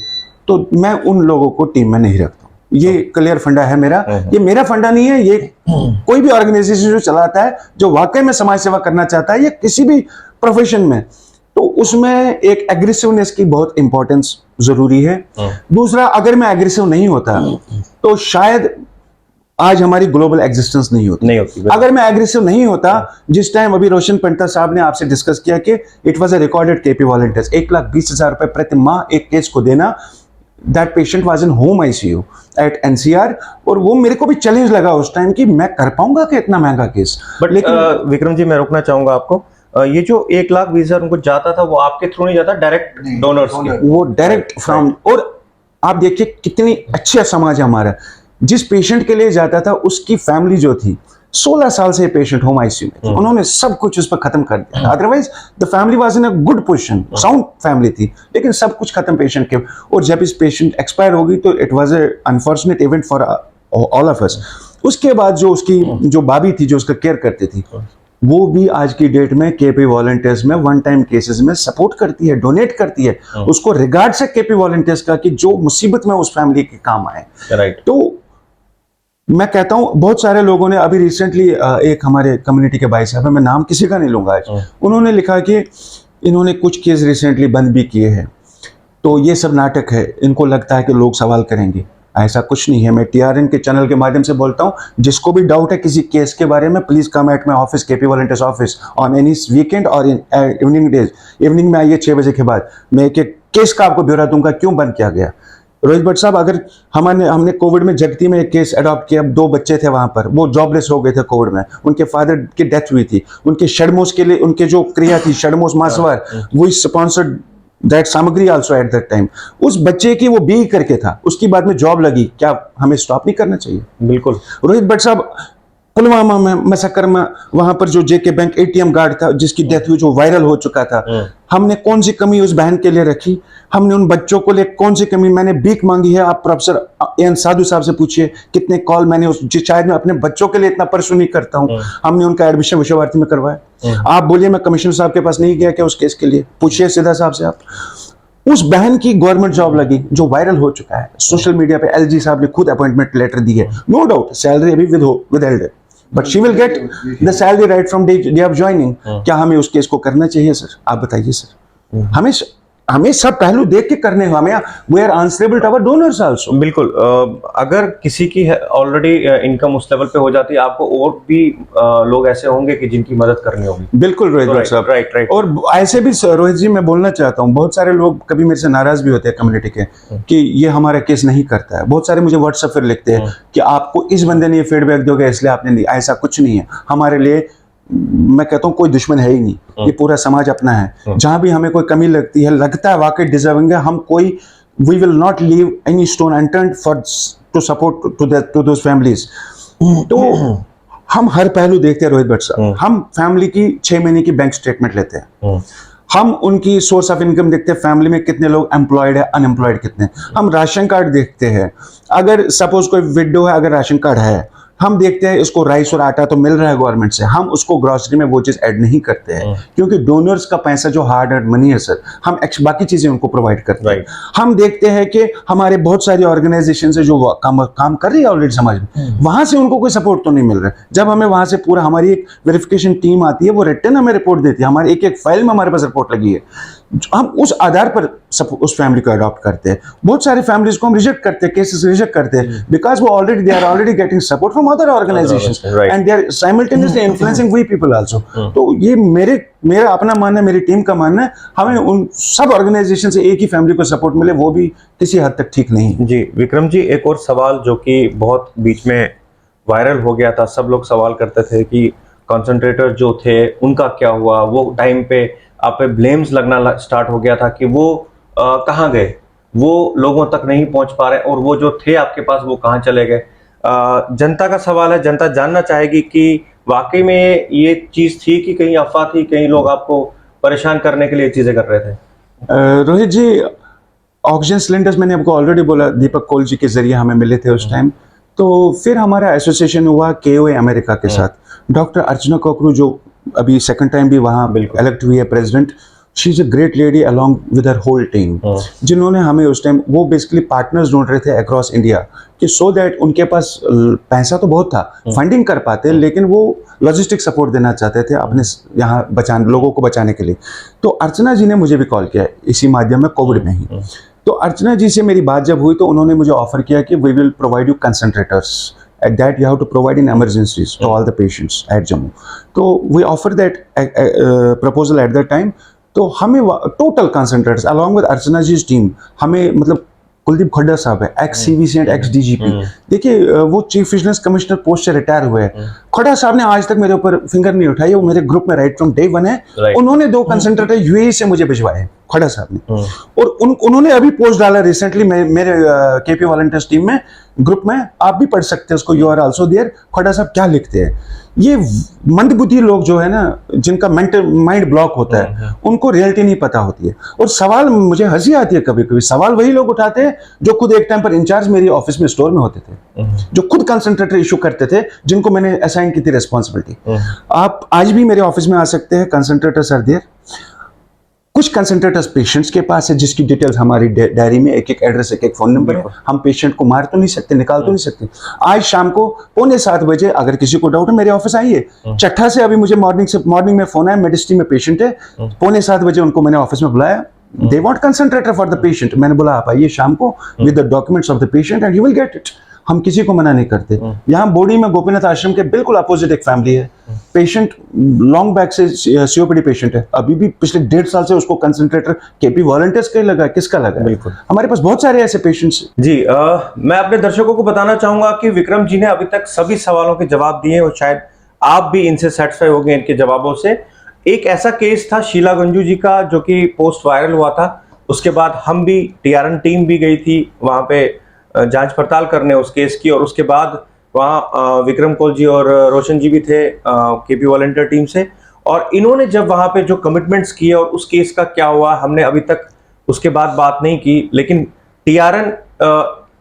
[SPEAKER 2] तो मैं उन लोगों को टीम में नहीं रखता हूं। ये क्लियर फंडा है मेरा। ये मेरा फंडा नहीं है, ये कोई भी ऑर्गेनाइजेशन जो चलाता है, जो वाकई में समाज सेवा करना चाहता है, या किसी भी प्रोफेशन में, तो उसमें एक एग्रेसिवनेस की बहुत इंपॉर्टेंस जरूरी है। दूसरा, अगर मैं एग्रेसिव नहीं होता तो शायद आज हमारी ग्लोबल एग्जिस्टेंस नहीं होती। अगर मैं एग्रेसिव नहीं होता, जिस टाइम अभी रोशन पंडिता साहब ने आपसे डिस्कस किया कि it was a recorded KP volunteers, 1,20,000 रुपए प्रति माह एक केस को देना, that patient was in home ICU at NCR, और वो मेरे को भी चैलेंज लगा उस टाइम कि मैं कर पाऊंगा कि इतना महंगा केस।
[SPEAKER 1] बट लेकिन विक्रम जी मैं रोकना चाहूंगा आपको, ये जो 1,20,000 उनको जाता था वो आपके थ्रू नहीं जाता, डायरेक्ट डोनर्स के,
[SPEAKER 2] वो डायरेक्ट फ्रॉम। और आप देखिए कितनी अच्छा समाज है हमारा। जिस पेशेंट के लिए जाता था उसकी फैमिली जो थी 16 साल से पेशेंट होम आईसीयू में थे, उन्होंने सब कुछ उस पर खत्म कर दिया। Otherwise the family was in a good position, sound family थी, लेकिन सब कुछ खत्म पेशेंट के। और जब इस पेशेंट एक्सपायर हो गई तो it was a unfortunate event for all of us. उसके बाद जो उसकी जो भाभी थी जो उसका केयर करती थी, वो भी आज की डेट में केपी वॉलंटियर्स में वन टाइम केसेस में सपोर्ट करती है, डोनेट करती है। उसको रिगार्ड से केपी वॉलंटियर्स का कि जो मुसीबत में उस फैमिली के काम आए।
[SPEAKER 1] राइट।
[SPEAKER 2] तो मैं कहता हूं बहुत सारे लोगों ने अभी रिसेंटली एक हमारे कम्युनिटी के भाई साहब है, मैं नाम किसी का नहीं लूंगा आज, उन्होंने लिखा कि इन्होंने कुछ केस रिसेंटली बंद भी किए हैं, तो ये सब नाटक है, इनको लगता है कि लोग सवाल करेंगे। ऐसा कुछ नहीं है। मैं टीआरएन के चैनल के माध्यम से बोलता हूं, जिसको भी डाउट है किसी केस के बारे में, please come at my office, KP volunteers office on any weekend और इवनिंग डेज। इवनिंग में आइए 6 बजे के बाद, मैं एक एक केस का आपको ब्यौरा दूंगा क्यों बंद किया गया। रोहित भट्ट साहब, अगर हमने कोविड में जगती में एक केस अडॉप्ट किया, 2 बच्चे थे वहां पर, वो जॉबलेस हो गए थे कोविड में, उनके फादर की डेथ हुई थी, उनके षडमोस के लिए उनके जो क्रिया थी षडमोस मासवार, वो स्पॉन्सर्ड दैट सामग्री आल्सो एट दैट टाइम। उस बच्चे की वो बी करके था, उसकी बाद में जॉब लगी, क्या हमें स्टॉप नहीं करना चाहिए?
[SPEAKER 1] बिल्कुल।
[SPEAKER 2] रोहित भट्ट साहब, पुलवामा में मैसेकर में वहां पर जो जेके बैंक एटीएम गार्ड था जिसकी डेथ हुई, जो वायरल हो चुका था, हमने कौन सी कमी उस बहन के लिए रखी? हमने उन बच्चों को लिए कौन सी कमी? मैंने भीख मांगी है? आप प्रोफेसर एन साधु साहब से पूछिए कितने कॉल मैंने शायद मैं अपने बच्चों के लिए इतना परसू नहीं करता हूं। हमने उनका एडमिशन विश्व भारती में करवाया। आप बोलिए मैं कमिश्नर साहब के पास नहीं गया क्या उस केस के लिए? पूछिए सीधा साहब से आप। उस बहन की गवर्नमेंट जॉब लगी जो वायरल हो चुका है सोशल मीडिया पे, एलजी साहब ने खुद अपॉइंटमेंट लेटर दी है, नो डाउट सैलरी अभी विदहेल्ड है, but she will get the salary right from day of joining. क्या हमें उस केस को करना चाहिए सर? आप बताइए सर। हमें सब पहलू देख के करने हैं। हमें we are answerable to our donors also.
[SPEAKER 1] बिल्कुल। अगर किसी की ऑलरेडी इनकम उस लेवल पे हो जाती है, आपको और भी लोग ऐसे होंगे कि जिनकी मदद करनी होगी।
[SPEAKER 2] बिल्कुल रोहित भट्ट साहब,
[SPEAKER 1] राइट।
[SPEAKER 2] और ऐसे भी रोहित जी मैं बोलना चाहता हूँ, बहुत सारे लोग कभी मेरे से नाराज भी होते हैं कम्युनिटी के कि ये हमारा केस नहीं करता है। बहुत सारे मुझे व्हाट्सएप पर लिखते हैं कि आपको इस बंदे ने ये फीडबैक दोगे इसलिए आपने नहीं। ऐसा कुछ नहीं है हमारे लिए। मैं कहता हूँ कोई दुश्मन है ही नहीं, ये पूरा समाज अपना है। जहां भी हमें कोई कमी लगती है, लगता है वाकई डिजर्विंग है, हम कोई we will not leave any stone unturned for to support to those families. तो हम हर पहलू देखते हैं रोहित भट्ट साहब। हम फैमिली की 6 महीने की बैंक स्टेटमेंट लेते हैं, हम उनकी सोर्स ऑफ इनकम देखते हैं, फैमिली में कितने लोग एम्प्लॉयड है, अनएम्प्लॉयड कितने। हम राशन कार्ड देखते हैं, अगर सपोज कोई विडो है, अगर राशन कार्ड है, हम देखते हैं इसको राइस और आटा तो मिल रहा है गवर्नमेंट से, हम उसको ग्रोसरी में वो चीज ऐड नहीं करते हैं क्योंकि डोनर्स का पैसा जो हार्ड अर्न मनी है सर, हम बाकी चीजें उनको प्रोवाइड करते हैं। हम देखते हैं कि हमारे बहुत सारी ऑर्गेनाइजेशन से जो काम कर रही है ऑलरेडी समाज में, वहां से उनको कोई सपोर्ट तो नहीं मिल रहा है। जब हमें वहां से पूरा हमारी एक वेरिफिकेशन टीम आती है, वो रिटर्न हमें रिपोर्ट देती है, हमारी एक एक फाइल में हमारे पास रिपोर्ट लगी है, हम उस आधार पर उस फैमिली को अडॉप्ट करते हैं। बहुत सारी फैमिलीज को हम रिजेक्ट करते हैं, केसेस रिजेक्ट करते हैं बिकॉज वो already they are already getting support from other organisations and they are simultaneously influencing we people also. तो ये मेरा अपना मानना है, मेरी टीम का मानना है, हमें उन सब ऑर्गेनाइजेशन से एक ही फैमिली को सपोर्ट मिले, वो भी किसी हद तक ठीक नहीं।
[SPEAKER 1] जी विक्रम जी, एक और सवाल जो कि बहुत बीच में वायरल हो गया था, सब लोग सवाल करते थे कि कॉन्सेंट्रेटर जो थे उनका क्या हुआ? वो टाइम पे आप पे ब्लेम्स लगना स्टार्ट हो गया था कि वो कहाँ गए, वो लोगों तक नहीं पहुंच पा रहे, और वो जो थे आपके पास वो कहाँ चले गए? जनता का सवाल है, जनता जानना चाहेगी कि वाकई में ये चीज थी कि कहीं अफवाह थी, कहीं लोग आपको परेशान करने के लिए चीजें कर रहे थे।
[SPEAKER 2] रोहित जी, ऑक्सीजन सिलेंडर्स मैंने आपको ऑलरेडी बोला, दीपक कोल जी के जरिए हमें मिले थे उस टाइम। तो फिर हमारा एसोसिएशन हुआ KOA अमेरिका के साथ। डॉक्टर अर्चना कोकरू जो अभी सेकंड टाइम भी वहाँ इलेक्ट हुई है president, she is a great lady along with her whole team, जिन्होंने हमें उस टाइम, वो बेसिकली पार्टनर्स ढूंढ रहे थे अक्रॉस इंडिया कि सो दैट उनके पास पैसा तो बहुत था, फंडिंग कर पाते, लेकिन वो लॉजिस्टिक सपोर्ट देना चाहते थे अपने यहाँ लोगों को बचाने के लिए। तो अर्चना जी ने मुझे भी कॉल किया इसी माध्यम में, कोविड में ही। तो अर्चना जी से मेरी बात जब हुई तो उन्होंने मुझे ऑफर किया कि we will provide you concentrators that you have to provide in emergencies to all the patients at Jammu. So we offered that proposal at that time. तो हमें total concentrators along with Archana ji team, हमें मतलब कुलदीप खड्डा साहब है, ex CVC and ex DGP, देखिए वो chief vigilance commissioner post से retire हुए हैं। खड्डा साहब ने आज तक मेरे ऊपर फिंगर नहीं उठाई, वो मेरे ग्रुप में राइट फ्रॉम डे 1 है। उन्होंने 2 कंसंट्रेटर UAE से मुझे भिजवाए, खड़ा साहब ने। और उन्होंने अभी पोस्ट डाला रिसेंटली मेरे केपी वॉलंटियर्स टीम में, ग्रुप में, आप भी पढ़ सकते हैं उसको, यू आर आल्सो देयर। खड़ा साहब क्या लिखते हैं, ये मंदबुद्धि लोग जो है ना, जिनका मेंटल माइंड ब्लॉक होता है, उनको रियलिटी नहीं पता होती है। और सवाल, मुझे हंसी आती है कभी कभी, सवाल वही लोग उठाते हैं जो खुद एक टाइम पर इंचार्ज मेरी ऑफिस में स्टोर में होते थे, जो खुद कंसंट्रेटर इशू करते थे, जिनको मैंने असाइन की थी रिस्पॉन्सिबिलिटी। आप आज भी मेरे ऑफिस में आ सकते हैं, कंसंट्रेटर सर देयर। कुछ कंसंट्रेटर्स पेशेंट्स के पास है, जिसकी डिटेल्स हमारी डायरी में, एक एक एड्रेस, एक एक फोन नंबर है। हम पेशेंट को मार तो नहीं सकते, निकाल तो नहीं सकते। आज शाम को 6:45 बजे अगर किसी को डाउट है, मेरे ऑफिस आइए। चट्ठा से अभी मुझे मॉर्निंग में फोन आया, मेडिसिटी में पेशेंट है, 6:45 बजे उनको मैंने ऑफिस में बुलाया। They want concentrator for the patient. मैंने बोला आप आइए शाम को with the documents of the patient and you will get it. हम किसी को मना नहीं करते। यहाँ बोडी में गोपीनाथ आश्रम के बिल्कुल अपोजिट एक फैमिली है, पेशेंट लॉन्ग बैक से सीओपीडी पेशेंट है, अभी भी पिछले 1.5 साल से उसको कंसंट्रेटर केपी वॉलंटियर्स का लगा, किसका लगा?
[SPEAKER 1] बिल्कुल,
[SPEAKER 2] हमारे पास बहुत सारे ऐसे पेशेंट्स
[SPEAKER 1] जी। मैं अपने दर्शकों को बताना चाहूंगा कि विक्रम जी ने अभी तक सभी सवालों के जवाब दिए और शायद आप भी इनसे सेटिस्फाई हो गए इनके जवाबों से। एक ऐसा केस था शीला गंजू जी का, जो कि पोस्ट वायरल हुआ था। उसके बाद हम भी, टीआरएन टीम भी गई थी वहां पे जांच पड़ताल करने उस केस की, और उसके बाद वहाँ विक्रम कौल जी और रोशन जी भी थे केपी वॉलंटियर टीम से। और इन्होंने जब वहाँ पे जो कमिटमेंट्स किए और उस केस का क्या हुआ, हमने अभी तक उसके बाद बात नहीं की। लेकिन टीआरएन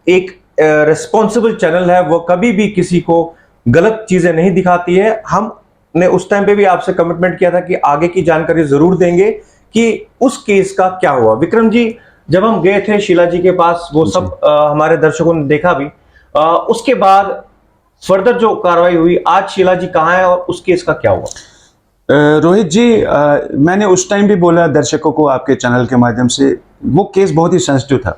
[SPEAKER 1] एक रिस्पॉन्सिबल चैनल है, वो कभी भी किसी को गलत चीजें नहीं दिखाती है। हमने उस टाइम पे भी आपसे कमिटमेंट किया था कि आगे की जानकारी जरूर देंगे कि उस केस का क्या हुआ। विक्रम जी, जब हम गए थे शीला जी के पास, वो सब हमारे दर्शकों ने देखा भी। उसके बाद फर्दर जो कार्रवाई हुई, आज शीला जी कहाँ है और उस केस का क्या हुआ?
[SPEAKER 2] रोहित जी, मैंने उस टाइम भी बोला दर्शकों को आपके चैनल के माध्यम से, वो केस बहुत ही सेंसिटिव था।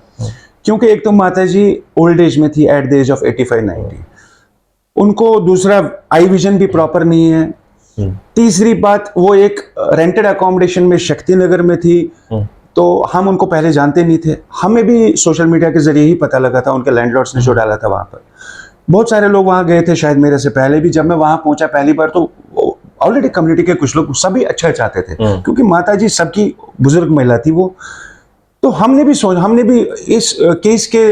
[SPEAKER 2] क्योंकि एक तो माता जी ओल्ड एज में थी, एट द एज ऑफ 85-90, उनको दूसरा आई विजन भी प्रॉपर नहीं है। तीसरी बात, वो एक रेंटेड अकोमोडेशन में शक्ति नगर में थी, तो हम उनको पहले जानते नहीं थे। हमें भी सोशल मीडिया के जरिए ही पता लगा था, उनके लैंडलॉर्ड्स ने जो डाला था वहां पर। बहुत सारे लोग वहां गए थे, शायद मेरे से पहले भी। जब मैं वहां पहुंचा पहली बार, तो ऑलरेडी कम्युनिटी के कुछ लोग सभी अच्छा चाहते थे, क्योंकि माता जी सबकी बुजुर्ग महिला थी वो। तो हमने भी इस केस के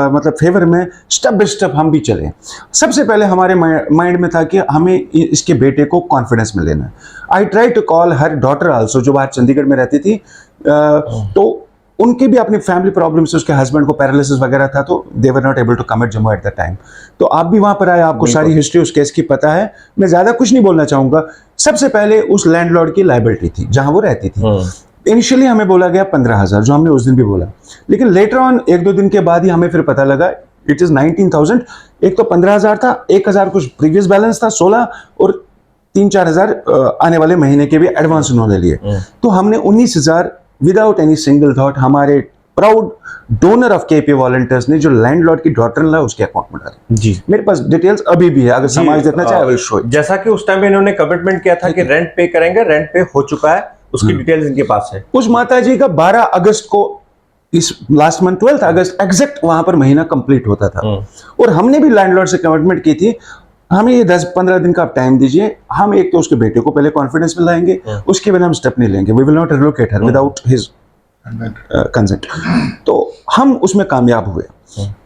[SPEAKER 2] मतलब फेवर में स्टेप बाय स्टेप हम भी चले। सबसे पहले हमारे माइंड में था कि हमें इसके बेटे को कॉन्फिडेंस में लेना है। I try to call her daughter also, जो बाहर चंडीगढ़ में रहती थी। तो उनके भी अपनी फैमिली प्रॉब्लम से, उसके हस्बैंड को पैरालिसिस वगैरह था, तो they were not able to come at Jammu at the time. तो आप भी वहां पर आए, आपको सारी हिस्ट्री उस केस की पता है। मैं ज्यादा कुछ नहीं बोलना चाहूंगा। सबसे पहले उस लैंडलॉर्ड की लायबिलिटी थी जहां वो रहती थी। इनिशियली हमें बोला गया 15,000, जो हमने उस दिन भी बोला, लेकिन लेटर ऑन 1-2 दिन के बाद ही हमें फिर पता लगा इट इज 19,000। एक तो 15,000 था, 1,000 कुछ प्रीवियस बैलेंस था 16, और 3-4 हजार आने वाले महीने के भी एडवांस उन्होंने लिए। तो हमने 19,000 विदाउट एनी सिंगल थॉट हमारे proud donor of KP volunteers ने, जो लैंडलॉर्ड की डॉटर ला, उसके अकाउंट में डाली। जी, मेरे पास डिटेल्स अभी भी है, अगर समाज देखना चाहे आई विल शो।
[SPEAKER 1] जैसा कि उस टाइम पे इन्होंने कमिटमेंट किया था कि रेंट पे करेंगे, रेंट पे हो चुका है, उसकी डिटेल्स इनके पास है।
[SPEAKER 2] उस माता जी का 12 अगस्त को, इस लास्ट मंथ 12 अगस्त एग्जैक्ट वहां पर महीना कंप्लीट होता था। और हमने भी लैंडलॉर्ड से कमिटमेंट की थी, हमें ये 10-15 दिन का आप टाइम दीजिए, हम एक तो उसके बेटे को पहले कॉन्फिडेंस में लाएंगे, उसके बिना हम स्टेप नहीं लेंगे। We will not relocate her without his consent. तो हम उसमें कामयाब हुए,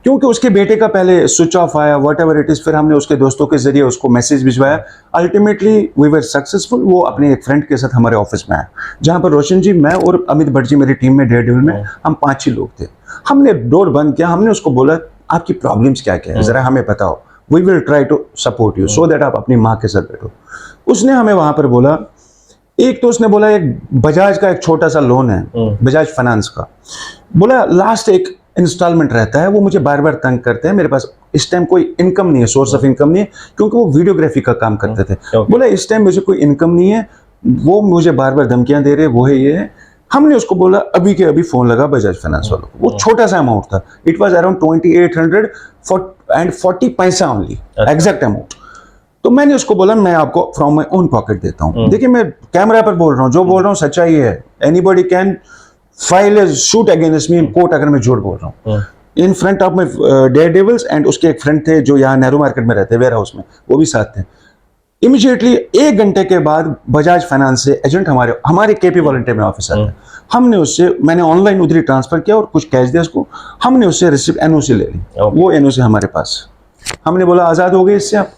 [SPEAKER 2] क्योंकि उसके बेटे का पहले स्विच ऑफ आया, वट एवर इट इज। फिर हमने उसके दोस्तों के जरिए उसको मैसेज भिजवाया। Ultimately we were successful. वो अपने एक फ्रेंड के साथ हमारे ऑफिस में आया, जहां पर रोशन जी, मैं और अमित भट्ट जी मेरी टीम में, डेयरडेविल में हम 5 ही लोग थे। हमने डोर बंद किया, हमने उसको बोला आपकी प्रॉब्लम्स क्या क्या है, जरा हमें बताओ, we will try to support you so that आप अपनी माँ के साथ बैठो। उसने हमें वहां पर बोला, एक तो उसने बोला एक बजाज का एक छोटा सा लोन है, बजाज फाइनेंस का, बोला लास्ट एक इंस्टॉलमेंट रहता है, वो मुझे बार बार तंग करते हैं, मेरे पास इस टाइम कोई इनकम नहीं है, सोर्स ऑफ इनकम नहीं है, क्योंकि वो वीडियोग्राफी का काम करते थे। बोला इस टाइम मुझे कोई इनकम नहीं है, वो मुझे बार बार धमकियां दे रहे, वो है ये है। हमने उसको बोला अभी के अभी फोन लगा बजाज फाइनेंस वालों को। वो छोटा सा अमाउंट था, इट वाज अराउंड 2840 पैसा ओनली, एग्जैक्ट अमाउंट। तो मैंने उसको बोला मैं आपको फ्रॉम माई ओन पॉकेट देता हूँ। देखिए मैं कैमरा पर बोल रहा हूँ, जो बोल रहा हूँ सच्चाई है। Anybody can file A shoot against me in court अगर मैं झूठ बोल रहा हूँ। In front of my Daredevils and उसके एक फ्रेंड थे जो यहाँ नेहरू मार्केट में रहते, वेयर हाउस में, वो भी साथ थे। इमीडिएटली 1 घंटे के बाद बजाज फाइनेंस से एजेंट हमारे केपी वॉलंटियर में ऑफिस आता है। हमने उससे, मैंने ऑनलाइन उधर ही ट्रांसफर किया और कुछ कैश दिया उसको। हमने उससे रिसिप्ट एनओसी ले ली। वो एनओसी हमारे पास। हमने बोला आजाद हो गए इससे आप।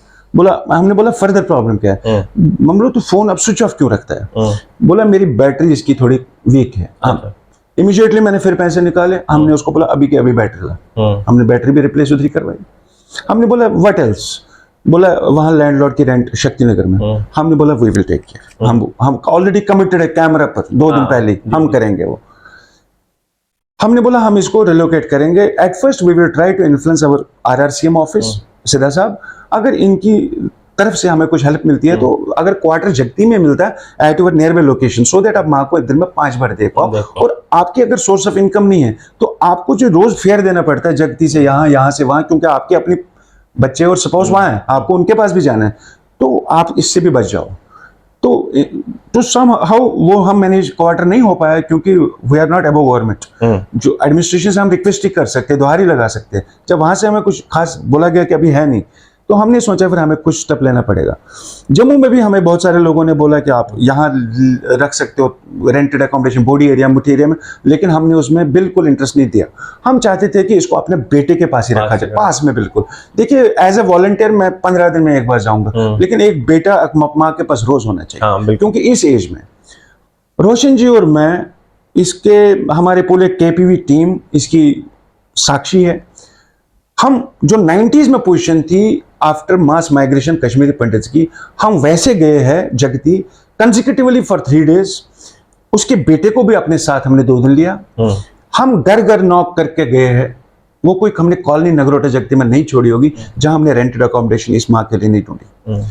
[SPEAKER 2] हमने बोला फर्दर प्रॉब्लम क्या है? हम बोला तो फोन अब स्विच ऑफ क्यों रखता है? बोला मेरी बैटरी इसकी थोड़ी वीक है। इमीडिएटली मैंने फिर पैसे निकाले। हमने उसको बोला अभी के अभी बैटरी ला। हमने बैटरी भी रिप्लेस उधर ही करवाई। हमने बोला व्हाट एल्स? बोला वहां लैंडलॉर्ड की रेंट शक्तिनगर में। हमने बोला वी विल टेक केयर। हम ऑलरेडी कमिटेड है कैमरा पर 2 दिन पहले हम करेंगे वो। हमने बोला हम इसको रिलोकेट करेंगे। At first we will try to influence our RRCM office Siddha Sahab. अगर इनकी तरफ से हमें कुछ हेल्प मिलती है तो अगर क्वार्टर जगती में मिलता है at your near by location, so that आप माँ को एक दिन में 5 बार दे पाओ। और आपकी अगर सोर्स ऑफ इनकम नहीं है तो आपको जो रोज फेयर देना पड़ता है जगती से यहाँ, यहाँ से वहां, क्योंकि आपके अपनी बच्चे और सपोज वहां है, आपको उनके पास भी जाना है, तो आप इससे भी बच जाओ। तो सम हाउ वो हम मैनेज क्वार्टर नहीं हो पाया क्योंकि we are not above government. जो एडमिनिस्ट्रेशन से हम रिक्वेस्ट ही कर सकते, दुहारी लगा सकते। जब वहां से हमें कुछ खास बोला गया कि अभी है नहीं, तो हमने सोचा फिर हमें कुछ स्टेप लेना पड़ेगा। जम्मू में भी हमें बहुत सारे लोगों ने बोला कि आप यहाँ रख सकते हो रेंटेड अकोमोडेशन बोडी एरिया, मुठी एरिया में, लेकिन हमने उसमें बिल्कुल इंटरेस्ट नहीं दिया। हम चाहते थे कि इसको अपने बेटे के पास ही रखा जाए, पास में। बिल्कुल देखिए, एज ए वॉलंटियर मैं 15 दिन में एक बार जाऊंगा, लेकिन एक बेटा माँ के पास रोज होना चाहिए। क्योंकि इस एज में रोशन जी और मैं, इसके हमारे पूरे केपीवी टीम इसकी साक्षी है। हम जो 90s में पोजीशन थी आफ्टर मास माइग्रेशन कश्मीरी पंडित्स की, हम वैसे गए हैं जगती कंसेक्यूटिवली फॉर 3 डेज। उसके बेटे को भी अपने साथ हमने 2 दिन लिया। हम घर घर नॉक करके गए हैं। वो कोई हमने कॉलोनी नगरोटा जगती में नहीं छोड़ी होगी जहां हमने रेंटेड अकोमोडेशन इस माँ के लिए नहीं ढूंढी।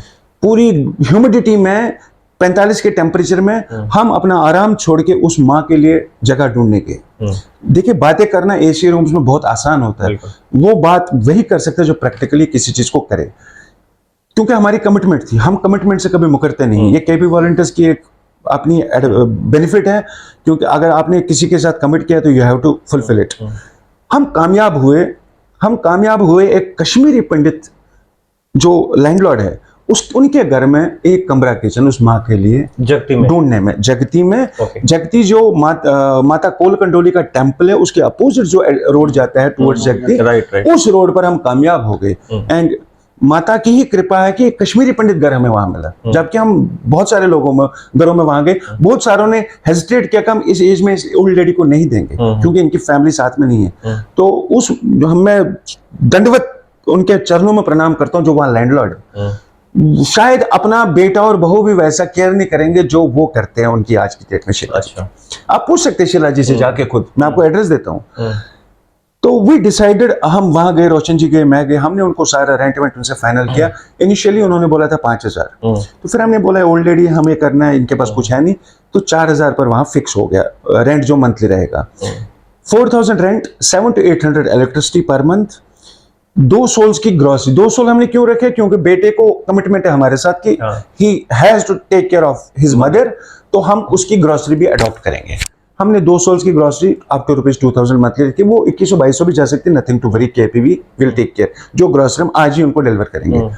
[SPEAKER 2] पूरी ह्यूमिडिटी में 45 के टेम्परेचर में हम अपना आराम छोड़ के उस माँ के लिए जगह ढूंढने के। देखिए, बातें करना एसी रूम्स में बहुत आसान होता है। वो बात वही कर सकते हैं जो प्रैक्टिकली किसी चीज को करे, क्योंकि हमारी कमिटमेंट थी। हम कमिटमेंट से कभी मुकरते नहीं। ये केपी वॉलंटियर्स की एक अपनी बेनिफिट है, क्योंकि अगर आपने किसी के साथ कमिट किया तो you have to fulfil it. हम कामयाब हुए। एक कश्मीरी पंडित जो लैंडलॉर्ड है, उनके घर में एक कमरा किचन उस माँ के लिए ढूंढने में, जगती में। जगती जो माता कोल कंडोली का टेम्पल है, उसके अपोजिट जो रोड जाता है टुवर्ड्स जगती, उस रोड पर हम कामयाब हो गए। एंड माता की ही कृपा है कि कश्मीरी पंडित घर हमें वहां मिला। जबकि हम बहुत सारे घरों में वहां गए, बहुत सारों ने हेजिटेट किया कि हम इस एज में इस ओल्ड लेडी को नहीं देंगे क्योंकि इनकी फैमिली साथ में नहीं है। तो उस मैं दंडवत उनके चरणों में प्रणाम करता हूँ जो वहां लैंडलॉर्ड। शायद अपना बेटा और बहू भी वैसा केयर नहीं करेंगे जो वो करते हैं उनकी आज की डेट में। शीला जी, आप पूछ सकते हैं शीला जी से जाके खुद, मैं आपको एड्रेस देता हूँ। तो वी डिसाइडेड, हम वहां गए, रोशन जी गए, मैं गए, हमने उनको सारा रेंट वेंट उनसे फाइनल किया। इनिशियली उन्होंने बोला था 5000, तो फिर हमने बोला ओल्ड लेडी हमें करना है, इनके पास कुछ है नहीं, तो 4000 पर वहां फिक्स हो गया रेंट जो मंथली रहेगा। 4000 rent, 700 to 800 electricity per month, 2 souls की ग्रॉसरी। 2 सोल हमने क्यों रखे? क्योंकि बेटे को कमिटमेंट है हमारे साथ कि he has to take care of his mother, तो हम उसकी ग्रॉसरी भी अडॉप्ट करेंगे। हमने 2 सोल्स की ग्रॉसरी अप टू ₹2000 मंथली रखी। वो 2100-2200 भी जा सकती है, nothing to worry, KPV will take care. जो ग्रॉसरी हम आज ही उनको डिलीवर करेंगे।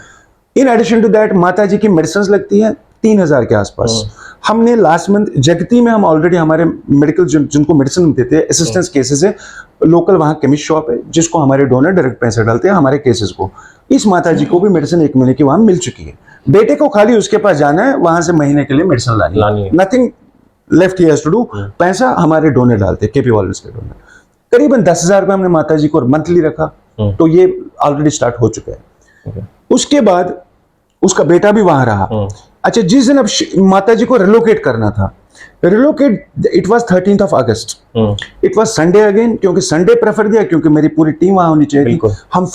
[SPEAKER 2] इन एडिशन टू दैट माता जी की मेडिसिन लगती है 3000 के आसपास। हमने लास्ट मंथ जगती में, हम ऑलरेडी हमारे मेडिकल जिनको मेडिसिन देते हैं असिस्टेंस केसेस है, लोकल वहाँ केमिस्ट शॉप है जिसको हमारे डोनर डायरेक्ट पैसे डालते हैं हमारे केसेस को। इस माता जी को भी मेडिसिन 1 महीने की वहाँ मिल चुकी है। बेटे को खाली उसके पास जाना है, वहां से महीने के लिए मेडिसिन लानी है। Nothing left he has to do. पैसा हमारे डोनर डालते हैं, केपी वॉलंटियर्स के डोनर। करीबन 10,000 रुपये हमने माता जी को मंथली रखा, तो ये ऑलरेडी स्टार्ट हो चुका है। उसके बाद उसका बेटा भी वहां रहा। अच्छा, जिस दिन अब माता जी को रिलोकेट करना था, it was 13th of August। It was Sunday again, क्योंकि संडे प्रेफर दिया क्योंकि मेरी पूरी टीम वहां होनी चाहिए। हम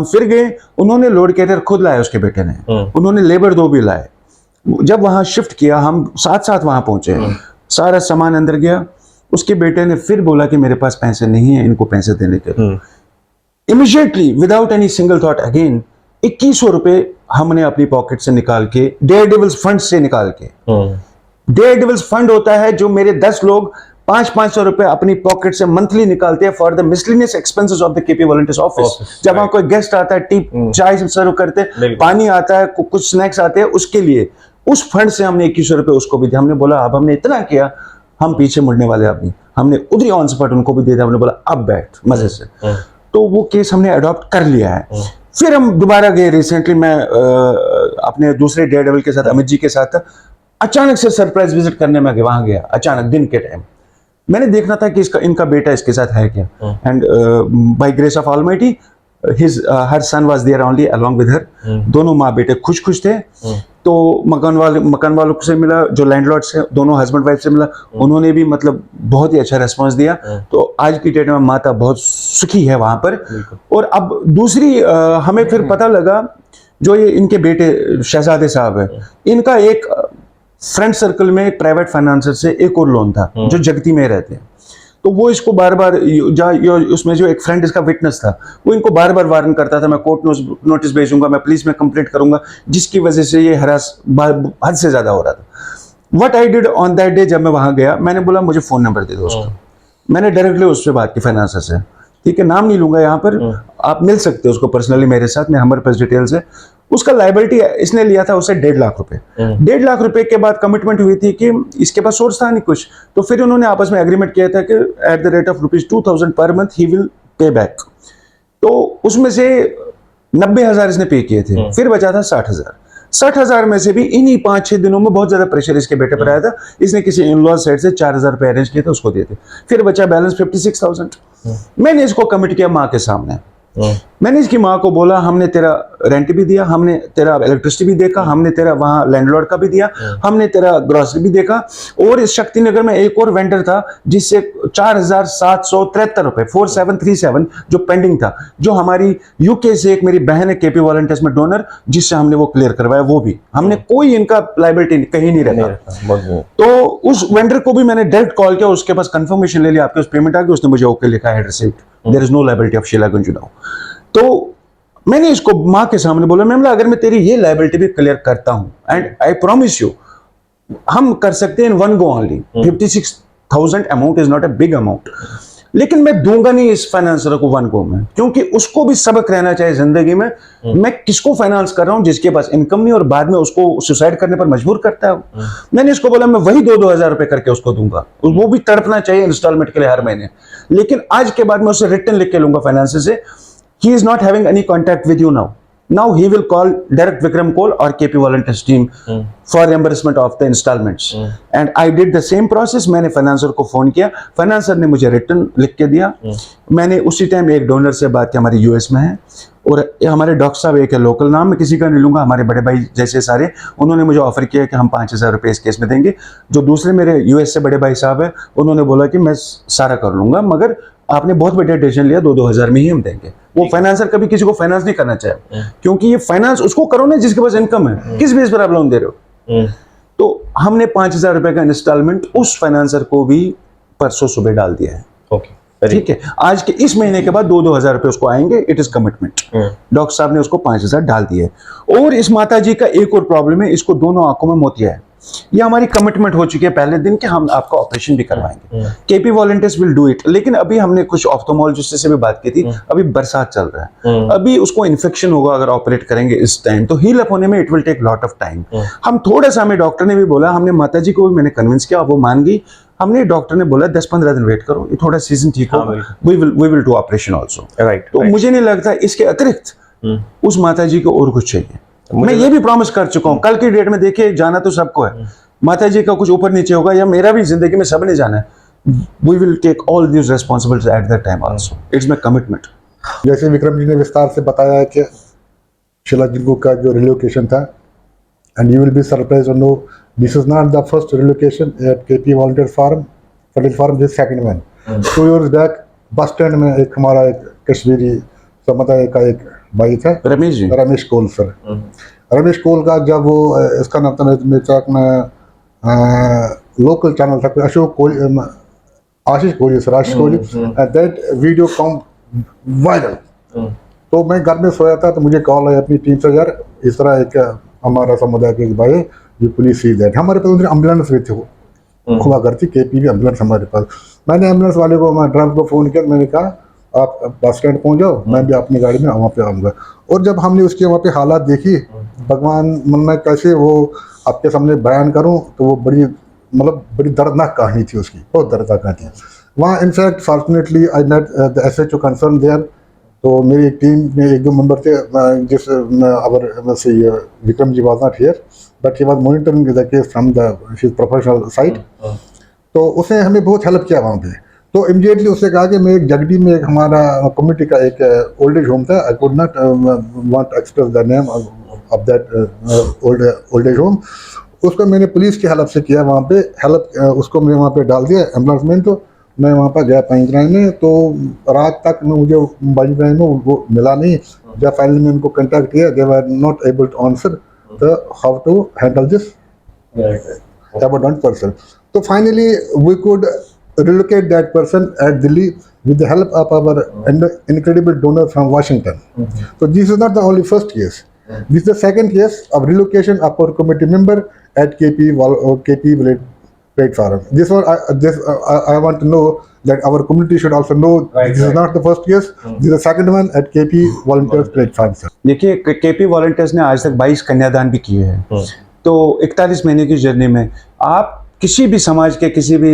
[SPEAKER 2] फिर गए। उन्होंने लोड कैरियर खुद लाया, उसके बेटे ने, उन्होंने लेबर 2 भी लाए। जब वहां शिफ्ट किया, हम साथ वहां पहुंचे, सारा सामान अंदर गया। उसके बेटे ने फिर बोला कि मेरे पास पैसे नहीं है इनको पैसे देने के लिए। Immediately without any single thought again 2100 रुपए हमने अपनी पॉकेट से निकाल के, डेयर डेविल्स फंड से निकाल के। डेयर डेविल्स फंड होता है जो मेरे 10 लोग 500 रुपए अपनी पॉकेट से मंथली निकालते हैं for the miscellaneous expenses of the KP volunteers office.
[SPEAKER 1] Office,
[SPEAKER 2] जब वहां कोई गेस्ट आता है, टी चाय सर्व करते,
[SPEAKER 1] बिल्कुल।
[SPEAKER 2] पानी आता है, कुछ स्नैक्स आते हैं, उसके लिए उस फंड से हमने 2100 रुपए उसको भी दिया। हमने बोला अब हमने इतना किया, हम पीछे मुड़ने वाले अब नहीं। हमने उधरी ऑन स्पॉट उनको भी दे दिया। हमने बोला अब बैठ मजे से। तो वो केस हमने अडॉप्ट कर लिया है। फिर हम दोबारा गए रिसेंटली, मैं अपने दूसरे डेयरडेविल के साथ, अमित जी के साथ, अचानक से सरप्राइज विजिट करने में वहां गया। अचानक दिन के टाइम मैंने देखना था कि इनका बेटा इसके साथ है क्या। And by grace of almighty her son was there only along with her. दोनों माँ बेटे खुश थे। तो मकान वालों से मिला, जो लैंडलॉर्ड से, दोनों हस्बैंड वाइफ से मिला, उन्होंने भी मतलब बहुत ही अच्छा रेस्पॉन्स दिया। तो आज की डेट में माता बहुत सुखी है वहां पर। और अब दूसरी हमें फिर पता लगा, जो ये इनके बेटे शहजादे साहब है, इनका एक फ्रेंड सर्कल में एक प्राइवेट फाइनेंसर से एक और लोन था, जो जगती में रहते हैं। तो वो इसको बार बार, उसमें जो एक फ्रेंड इसका विटनेस था, वो इनको बार बार वार्न करता था, मैं कोर्ट नोटिस भेजूंगा, मैं पुलिस में कंप्लेंट करूंगा, जिसकी वजह से ये हरास हद से ज्यादा हो रहा था। What I did on that day, जब मैं वहां गया, मैंने बोला मुझे फोन नंबर दे दो उसका। मैंने डायरेक्टली उससे बात की, फाइनेंसर से, ठीक है, नाम नहीं लूंगा यहाँ पर, आप मिल सकते हो उसको पर्सनली मेरे साथ, मैं हमारे पास डिटेल्स है। उसका लाइबिलिटी इसने लिया था उससे 1.5 लाख रुपए। 1.5 लाख रुपए के बाद कमिटमेंट हुई थी कि इसके पास सोर्स था नहीं कुछ। तो फिर उन्होंने आपस में एग्रीमेंट किया था कि at the rate of ₹2000 per month he will pay back. तो उसमें से 90,000 इसने पे किए थे, फिर बचा था 60,000। 60,000 में से भी इन्हीं 5-6 दिनों में बहुत ज्यादा प्रेशर इसके बेटे पर आया था। इसने किसी इन-लॉ साइड से 4,000 रुपए अरेंज किए थे, उसको दिए थे। फिर बचा बैलेंस 56,000। मैंने इसको कमिट किया माँ के सामने। मैंने इसकी माँ को बोला, हमने तेरा रेंट भी दिया, हमने तेरा इलेक्ट्रिसिटी भी देखा, हमने तेरा वहां लैंडलॉर्ड का भी दिया, हमने तेरा ग्रोसरी भी देखा। और इस शक्ति नगर में एक और वेंडर था जिससे 4,773 रुपए 4737 जो पेंडिंग था, जो हमारी यूके से एक मेरी बहन है केपी वॉलंटियर्स में डोनर, जिससे हमने वो क्लियर करवाया। वो भी हमने कोई इनका लाइबिलिटी कहीं नहीं रखा। तो उस वेंडर को भी मैंने डायरेक्ट कॉल किया, उसके पास कंफर्मेशन ले लिया, आपके उस पेमेंट आ गई, उसने मुझे ओके लिखा है, received, there is no liability of Sheela Gunju now. तो मैंने इसको मां के सामने बोला, मैं बोला अगर मैं तेरी ये लायबिलिटी भी क्लियर करता हूं, एंड आई प्रॉमिस यू, हम कर सकते हैं in one go only. 56,000 amount is not a big amount, लेकिन मैं दूंगा नहीं इस फाइनेंसर को वन गो में, क्योंकि उसको भी सबक रहना चाहिए जिंदगी में। मैं किसको फाइनेंस कर रहा हूं जिसके पास इनकम नहीं और बाद में उसको सुसाइड करने पर मजबूर करता है। मैंने इसको बोला मैं वही 2-2 हजार रुपए करके उसको दूंगा, वो भी तड़पना चाहिए इंस्टॉलमेंट के लिए हर महीने। लेकिन आज के बाद मैं उससे रिटर्न लिख के लूंगा फाइनेंसर से, he is not having any contact with you now. Now he will call direct Vikram Kohl or KP Volunteers team for reimbursement of the installments. And I did the same process. मैंने financer को phone किया, financer ने मुझे return लिख के दिया। मैंने उसी टाइम एक डोनर से बात की, हमारे यूएस में है, और हमारे डॉक्टर साहब एक है लोकल, नाम मैं किसी का नहीं लूंगा, हमारे बड़े भाई जैसे सारे, उन्होंने मुझे ऑफर किया कि हम 5,000 रुपए इस केस में देंगे। जो दूसरे मेरे यूएस से बड़े भाई साहब है, उन्होंने बोला कि मैं सारा कर लूंगा, मगर आपने बहुत बढ़िया डिसीजन लिया, 2-2 हजार में ही हम देंगे। वो फाइनेंसर कभी किसी को फाइनेंस नहीं करना चाहिए, क्योंकि ये फाइनेंस उसको करो ना जिसके पास इनकम है, किस बेस पर आप लोन दे रहे हो। तो हमने 5,000 रुपए का इंस्टॉलमेंट उस फाइनेंसर को भी परसों सुबह डाल दिया है।
[SPEAKER 1] ओके,
[SPEAKER 2] ठीक है, आज के इस महीने के बाद 2-2 हजार रुपए उसको आएंगे, इट इज कमिटमेंट। डॉक्टर साहब ने उसको 5,000 डाल दिए। और इस माता जी का एक और प्रॉब्लम है, इसको दोनों आंखों में मोतिया है। ये हमारी कमिटमेंट हो चुकी है पहले दिन कि हम आपका ऑपरेशन भी करवाएंगे, KP volunteers will do it. लेकिन अभी हमने कुछ ऑप्थेल्मोलॉजिस्ट से भी बात की थी, अभी बरसात चल रहा है, अभी उसको इन्फेक्शन होगा अगर ऑपरेट करेंगे इस टाइम, तो हील अप होने में it will take lot of time. हम थोड़ा सा, हमें डॉक्टर ने भी बोला, हमने माता जी को भी मैंने कन्विंस किया, वो मान गई। हमने डॉक्टर ने बोला 10-15 दिन वेट करो, ये थोड़ा सीजन ठीक होगा, we will do operation also.
[SPEAKER 1] Right.
[SPEAKER 2] तो मुझे नहीं लगता इसके अतिरिक्त उस माता जी को और कुछ चाहिए। मैं ये भी प्रॉमिस कर चुका हूं, कल की डेट में देखिए, जाना तो सबको है, माता जी का कुछ ऊपर नीचे होगा, या मेरा भी जिंदगी में सबने जाना है। We will take all this responsibilities at that time also, it's my commitment.
[SPEAKER 3] जैसे विक्रम जी ने विस्तार से बताया है कि शीला जिंकू का जो रिलोकेशन था, and you will be surprise to know this is not the first relocation at KP volunteer farm, fertile farm, this second one. 2 years back bus stand में एक हमारा एक कश्मीरी समुदाय का एक भाई था, रमेश कोल सर। रमेश कोल का जब वो इसका नाम था में लोकल चैनल था, Ashok Kohli, Ashish Kohli sir, Ashish Kohli, that video come viral. तो मैं घर में सोया था, तो मुझे कॉल आई अपनी टीम से, यार इस तरह एक हमारा समुदाय के भाई, ये पुलिस ही दैट, हमारे पास एम्बुलेंस भी थे वो, हुआ करती केपी एम्बुलेंस हमारे पास। मैंने एम्बुलेंस वाले को, मैं ड्राइवर को फ़ोन किया, मैंने कहा आप बस स्टैंड पहुंच जाओ, मैं भी अपनी गाड़ी में वहाँ पे आऊँगा। और जब हमने उसके वहाँ पे हालात देखी, भगवान मन में कैसे वो आपके सामने बयान करूँ, तो वो बड़ी मतलब बड़ी दर्दनाक कहानी थी उसकी, बहुत दर्दनाक कहानी थी वहाँ। In fact fortunately I met the SHO concern there. तो मेरी टीम में एक दो मेंबर थे, जिस Vikram ji was not here but he was monitoring the case from the his professional side. तो उसने हमें बहुत हेल्प किया वहाँ पे। तो इमीडिएटली उसने कहा कि मैं एक जगडी में एक हमारा कम्युनिटी का एक ओल्ड एज होम था, I could not want express the name of that old age home, उसको मैंने पुलिस की हेल्प से किया वहाँ पे हेल्प, उसको मैं वहाँ पे डाल दिया एम्बुलेंस में। तो मैं वहाँ पर गया पंजराई में, तो रात तक मैं मुझे पंजराई में वो मिला नहीं। जब फाइनली मैं उनको कॉन्टैक्ट किया, they were not able to answer the how to handle this abandoned person. So finally we could relocate that person at Delhi with the help of our incredible donor from Washington. So this is not the only first case. This is the second case of relocation of our committee member at KP Village platform. I want to know that our community should also know this is not the first case. This is the second one at KP Volunteers platform.
[SPEAKER 2] देखिए, KP volunteers ने आज तक 22 कन्यादान भी किए हैं। तो 41 महीने की जर्नी में आप किसी भी समाज के किसी भी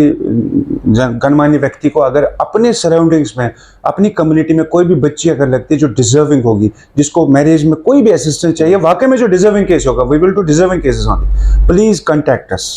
[SPEAKER 2] गणमान्य व्यक्ति को अगर अपने सराउंडिंग्स में, अपनी कम्युनिटी में कोई भी बच्ची अगर लगती है जो डिजर्विंग होगी, जिसको मैरिज में कोई भी असिस्टेंस चाहिए, वाकई में जो डिजर्विंग केस होगा, we will do deserving cases only, please contact us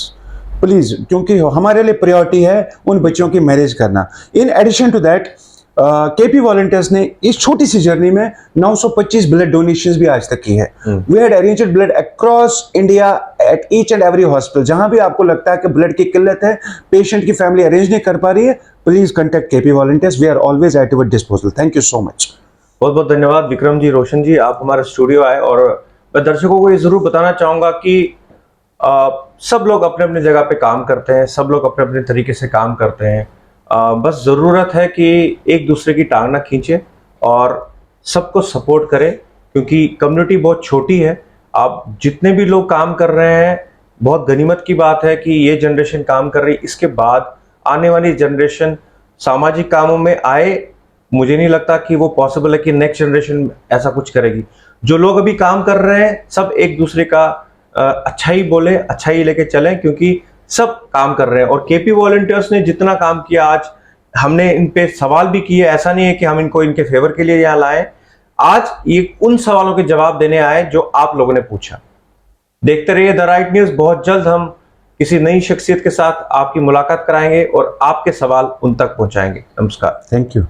[SPEAKER 2] please, क्योंकि हमारे लिए प्रायोरिटी है उन बच्चों की मैरिज करना। In addition to that KP volunteers ने इस छोटी सी जर्नी में 925 ब्लड डोनेशंस भी आज तक की है। We had arranged blood across India at each and every hospital. जहां भी आपको लगता है कि ब्लड की किल्लत है, पेशेंट की फैमिली अरेंज नहीं कर पा रही है, please contact KP volunteers, we are always at your disposal. Thank you so much.
[SPEAKER 1] बहुत बहुत धन्यवाद विक्रम जी, रोशन जी, आप हमारे स्टूडियो आए। और मैं दर्शकों को ये जरूर बताना चाहूंगा कि सब लोग अपने अपने जगह पे काम करते हैं, सब लोग अपने अपने तरीके से काम करते हैं। बस ज़रूरत है कि एक दूसरे की टांग ना खींचे और सबको सपोर्ट करें, क्योंकि कम्युनिटी बहुत छोटी है। आप जितने भी लोग काम कर रहे हैं, बहुत गनीमत की बात है कि ये जनरेशन काम कर रही है। इसके बाद आने वाली जनरेशन सामाजिक कामों में आए, मुझे नहीं लगता कि वो पॉसिबल है कि नेक्स्ट जनरेशन ऐसा कुछ करेगी। जो लोग अभी काम कर रहे हैं, सब एक दूसरे का अच्छाई बोले, अच्छाई लेके चलें, क्योंकि सब काम कर रहे हैं। और केपी वॉलंटियर्स ने जितना काम किया, आज हमने इन पे सवाल भी किए। ऐसा नहीं है कि हम इनको इनके फेवर के लिए यहाँ लाए, आज ये उन सवालों के जवाब देने आए जो आप लोगों ने पूछा। देखते रहिए द राइट न्यूज़। बहुत जल्द हम किसी नई शख्सियत के साथ आपकी मुलाकात कराएंगे और आपके सवाल उन तक पहुंचाएंगे। नमस्कार।
[SPEAKER 2] Thank you.